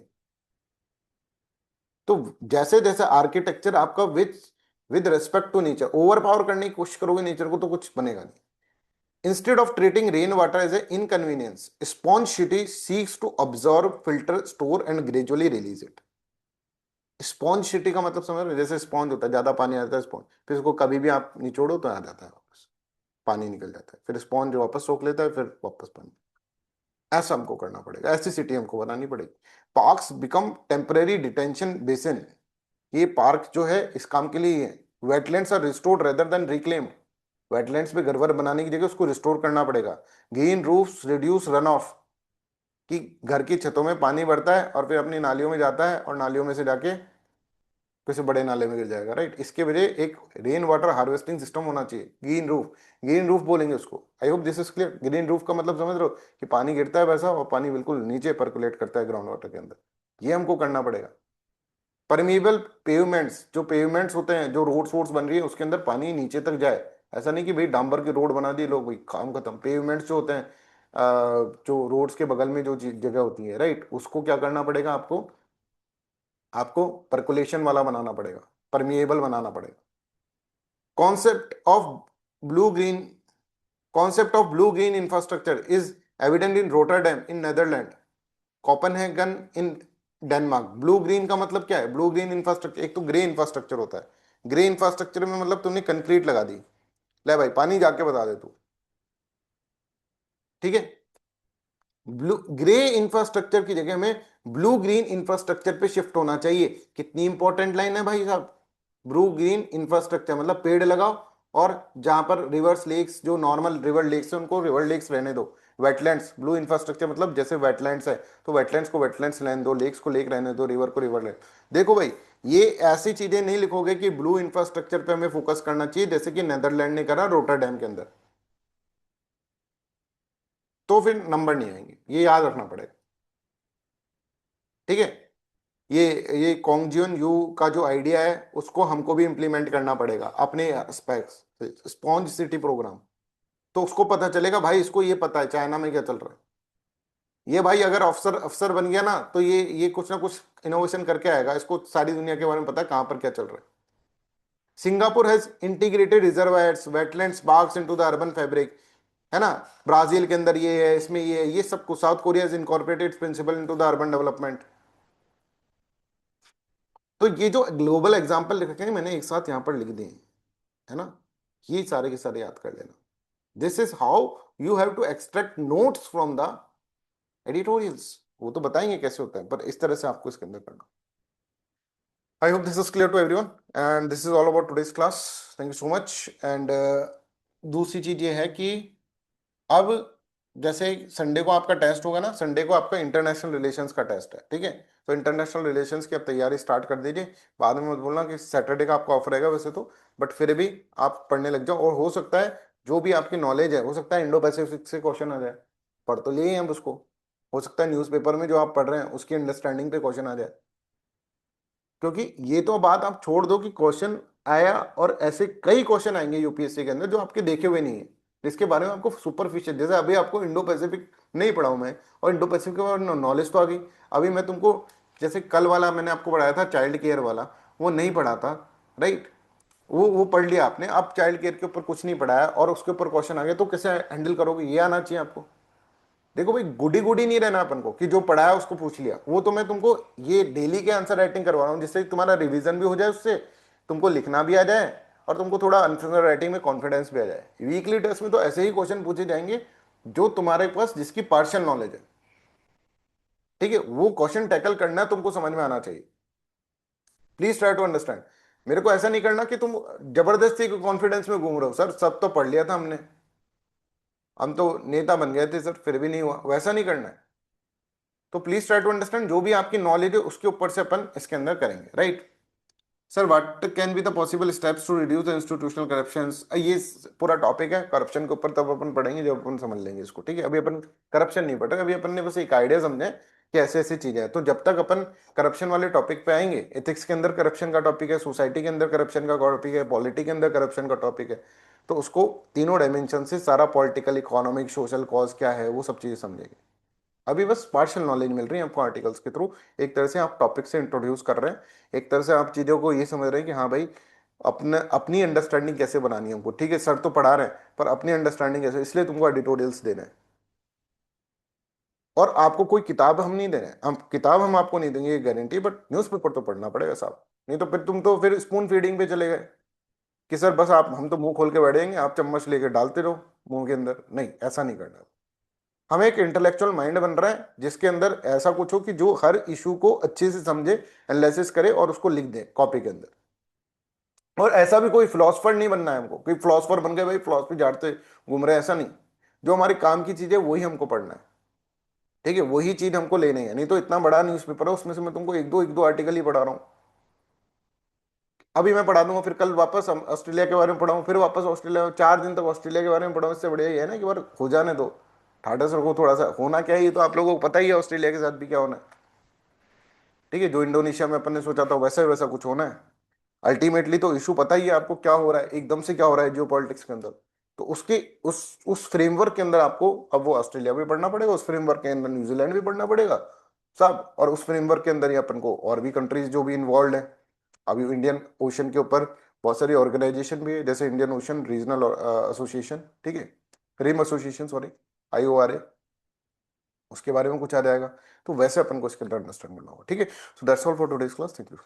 तो जैसे जैसे आर्किटेक्चर आपका with respect to nature, over power करने की कोशिश करोगे नेचर को तो कुछ बनेगा नहीं। Instead of treating rain water as a inconvenience, sponge city seeks to absorb, filter, store and gradually release it. Sponge city का मतलब समझ रहे हो? जैसे स्पॉन्ज होता है, ज्यादा पानी आता है स्पॉन्ज, फिर उसको कभी भी आप निचोड़ो तो आ जाता है वापस, पानी निकल जाता है, फिर स्पॉन्ज वापस सोख लेता है, फिर वापस पानी। ऐसा हमको करना पड़ेगा, ऐसी सिटी हमको बनानी पड़ेगी। Parks become temporary detention basin. ये पार्क जो है इस काम के लिए ही है। Wetlands are restored rather than reclaimed. Wetlands पे घर वर बनाने की जगह उसको रिस्टोर करना पड़ेगा। Green roofs reduce run of, कि घर की छतों में पानी बढ़ता है और फिर अपनी नालियों में जाता है और नालियों में से जाके किसी बड़े नाले में गिर जाएगा, राइट। इसके वजह एक रेन वाटर हार्वेस्टिंग सिस्टम होना चाहिए। ग्रीन रूफ बोलेंगे उसको। आई hope this is clear. Green roof का मतलब समझ रहे हो कि पानी गिरता है वैसा और पानी बिल्कुल नीचे परकुलेट करता है ग्राउंड वाटर के अंदर, ये हमको करना पड़ेगा। परमीबल पेवमेंट्स, जो पेवमेंट्स होते हैं, जो रोड सोर्स बन रही है उसके अंदर पानी नीचे तक जाए। ऐसा नहीं कि भाई डांबर की रोड बना दी लोग, भाई काम खत्म। पेवमेंट्स जो होते हैं जो रोड्स के बगल में जो जगह होती है, राइट, उसको क्या करना पड़ेगा आपको, आपको परकुलेशन वाला बनाना पड़ेगा, परमिएबल बनाना पड़ेगा। Concept of blue green concept of blue green infrastructure is evident in Rotterdam in Netherland, Copenhagen in Denmark. Blue green का मतलब क्या है? ब्लू ग्रीन इंफ्रास्ट्रक्चर, एक तो ग्रे इंफ्रास्ट्रक्चर होता है। ग्रे इंफ्रास्ट्रक्चर में मतलब तुमने कंक्रीट लगा दी, ले भाई पानी जाके बता दे तू, ठीक है। ब्लू ग्रे इंफ्रास्ट्रक्चर की जगह में ब्लू ग्रीन इंफ्रास्ट्रक्चर पे शिफ्ट होना चाहिए। कितनी इंपॉर्टेंट लाइन है भाई साहब। ब्लू ग्रीन इंफ्रास्ट्रक्चर मतलब पेड़ लगाओ, और जहां पर रिवर्स लेक्स, जो नॉर्मल रिवर लेक्स है उनको रिवर लेक्स रहने दो। वेटलैंड्स, ब्लू इंफ्रास्ट्रक्चर मतलब जैसे वेटलैंड्स है तो वेटलैंड्स को वेटलैंड्स रहने दो, लेक्स को लेक रहने दो, रिवर को रिवर रहने दो। देखो भाई, ये ऐसी चीजें नहीं लिखोगे कि ब्लू इंफ्रास्ट्रक्चर पे हमें फोकस करना चाहिए जैसे कि नेदरलैंड ने करा रोटरडैम के अंदर, तो फिर नंबर नहीं आएंगे, ये याद रखना पड़ेगा, ठीक है। ये ये कॉन्गजियन यू का जो आइडिया है उसको हमको भी इंप्लीमेंट करना पड़ेगा अपने स्पेक्स, स्पॉन्ज सिटी प्रोग्राम। तो उसको पता चलेगा भाई, इसको ये पता है चाइना में क्या चल रहा है। ये भाई अगर अफसर अफसर बन गया ना तो ये कुछ ना कुछ इनोवेशन करके आएगा, इसको सारी दुनिया के बारे में पता है कहां पर क्या चल रहा है। Singapore has integrated reservoirs, wetlands, parks into the urban fabric, है ना। ब्राजील के अंदर ये है, इसमें ये सब कुछ। South Korea is incorporated principle into the urban development. तो ये जो ग्लोबल एग्जांपल लिखे हैं मैंने एक साथ यहां पर लिख दिए हैं, है ना। ये सारे के सारे याद कर लेना। This is how you have to extract notes from the editorials. वो तो बताएंगे कैसे होता है, पर इस तरह से आपको इसके अंदर करना। I hope this is clear to everyone and this is all about today's class. Thank you so much. And दूसरी चीज ये है कि अब जैसे संडे को आपका टेस्ट होगा ना, संडे को आपका इंटरनेशनल रिलेशंस का टेस्ट है, ठीक है। तो इंटरनेशनल रिलेशंस की आप तैयारी स्टार्ट कर दीजिए। बाद में मत बोलना कि सैटरडे का आपका ऑफ रहेगा वैसे तो, बट फिर भी आप पढ़ने लग जाओ। और हो सकता है जो भी आपकी नॉलेज है, हो सकता है इंडो पैसिफिक से क्वेश्चन आ जाए, पढ़ तो लिए हम उसको। हो सकता है न्यूज़पेपर में जो आप पढ़ रहे हैं उसकी अंडरस्टैंडिंग पे क्वेश्चन आ जाए। क्योंकि ये तो बात आप छोड़ दो कि क्वेश्चन आया, और ऐसे कई क्वेश्चन आएंगे यूपीएससी के अंदर जो आपके देखे हुए नहीं है, जिसके बारे में आपको सुपरफिशियल, जैसे अभी आपको इंडो पैसिफिक नहीं पढ़ा हूं मैं, और इंडो पैसिफिक के बारे में नॉलेज तो आ गई। अभी मैं तुमको, जैसे कल वाला मैंने आपको पढ़ाया था चाइल्ड केयर वाला, वो नहीं पढ़ा था, राइट, वो पढ़ लिया आपने, अब चाइल्ड केयर के ऊपर कुछ नहीं पढ़ाया और उसके ऊपर क्वेश्चन आ गया, तो कैसे हैंडल करोगे, ये आना चाहिए आपको। देखो भाई, गुडी गुडी नहीं रहना अपन को कि जो पढ़ा है उसको पूछ लिया, वो तो मैं तुमको ये डेली के आंसर राइटिंग करवा रहा हूँ, जिससे तुम्हारा रिवीजन भी हो जाए, उससे तुमको लिखना भी आ जाए और तुमको थोड़ा आंसर राइटिंग में कॉन्फिडेंस भी आ जाए। वीकली टेस्ट में तो ऐसे ही क्वेश्चन पूछे जाएंगे जो तुम्हारे पास जिसकी पार्शियल नॉलेज है, ठीक है, वो क्वेश्चन टैकल करना तुमको समझ में आना चाहिए। Please try to understand. मेरे को ऐसा नहीं करना कि तुम जबरदस्ती कॉन्फिडेंस में घूम रहे हो, सर सब तो पढ़ लिया था हमने, हम तो नेता बन गए थे सर, फिर भी नहीं हुआ, वैसा नहीं करना है। तो प्लीज ट्राई टू अंडरस्टैंड, जो भी आपकी नॉलेज है उसके ऊपर से अपन इसके अंदर करेंगे, right. Sir what can be the possible steps to reduce the institutional corruption, ये पूरा टॉपिक है करप्शन के ऊपर, तब अपन पढ़ेंगे जब अपन समझ लेंगे इसको, ठीक है। अभी अपन करप्शन नहीं पढ़ रहे, अभी अपन ने बस एक आइडिया समझे कि ऐसे ऐसी चीजें हैं। तो जब तक अपन करप्शन वाले टॉपिक पे आएंगे, एथिक्स के अंदर करप्शन का टॉपिक है, सोसाइटी के अंदर करप्शन का टॉपिक है, पॉलिटी के अंदर करप्शन का टॉपिक है, तो उसको तीनों डायमेंशन से सारा पॉलिटिकल, इकोनॉमिक, सोशल कॉज क्या है, वो सब चीजें समझेंगे। अभी बस पार्शियल नॉलेज मिल रही है आपको आर्टिकल्स के थ्रू, एक तरह से आप टॉपिक से इंट्रोड्यूस कर रहे हैं, एक तरह से आप चीजों को ये समझ रहे हैं कि हाँ भाई, अपने अपनी अंडरस्टैंडिंग कैसे बनानी है हमको, ठीक है सर तो पढ़ा रहे हैं पर अपनी अंडरस्टैंडिंग कैसे, इसलिए तुमको एडिटोरियल्स दे रहे हैं। और आपको कोई किताब हम नहीं दे रहे हैं, हम किताब हम आपको नहीं देंगे ये गारंटी, बट न्यूज़पेपर तो पढ़ना पड़ेगा साहब, नहीं तो फिर तुम तो फिर स्पून फीडिंग पे चले गए कि सर बस आप, हम तो मुंह खोल के बैठेंगे, आप चम्मच लेके डालते रहो मुंह के अंदर, नहीं ऐसा नहीं करना। हमें एक इंटेलेक्चुअल माइंड बन रहा है जिसके अंदर ऐसा कुछ हो कि जो हर इशू को अच्छे से समझे, एनालिसिस करे और उसको लिख दे कॉपी के अंदर। और ऐसा भी कोई फिलोसफर नहीं बनना है हमको, कोई फिलोसफर बन गए भाई फिलोसफी झाड़ते घूम रहे हैं, ऐसा नहीं। जो हमारे काम की चीज है वही हमको पढ़ना है, ठीक है, वही चीज हमको लेनी है। नहीं तो इतना बड़ा न्यूज़पेपर है, उसमें से मैं तुमको एक दो आर्टिकल ही पढ़ा रहा हूँ। अभी मैं पढ़ा दूंगा, फिर कल वापस हम ऑस्ट्रेलिया के बारे में पढ़ाऊँ, फिर वापस ऑस्ट्रेलिया, 4 दिन तक ऑस्ट्रेलिया के बारे में पढ़ाऊँ, इससे बढ़िया ये है ना कि बार हो जाने दो। ठाडा सर को थोड़ा सा होना क्या है, ये तो आप लोगों को पता ही है ऑस्ट्रेलिया के साथ भी क्या होना है, ठीक है। जो इंडोनेशिया में अपन ने सोचा था वैसा ही वैसा कुछ होना है। अल्टीमेटली तो इशू पता ही है आपको क्या हो रहा है, एकदम से क्या हो रहा है जियो पॉलिटिक्स के अंदर। तो उसके उस फ्रेमवर्क के अंदर आपको अब वो ऑस्ट्रेलिया भी पढ़ना पड़ेगा, उस फ्रेमवर्क के अंदर न्यूजीलैंड भी पढ़ना पड़ेगा सब, और उस फ्रेमवर्क के अंदर ही अपन को और भी कंट्रीज जो भी इन्वॉल्व है। अभी इंडियन ओशन के ऊपर बहुत सारी ऑर्गेनाइजेशन भी है, जैसे इंडियन ओशन रीजनल एसोसिएशन, ठीक है, रिम एसोसिएशन, सॉरी, IORA, उसके बारे में कुछ आ जाएगा। तो वैसे अपन को इसके अंदर अंडरस्टैंड करना होगा, ठीक है। So that's all for today's class, thank you.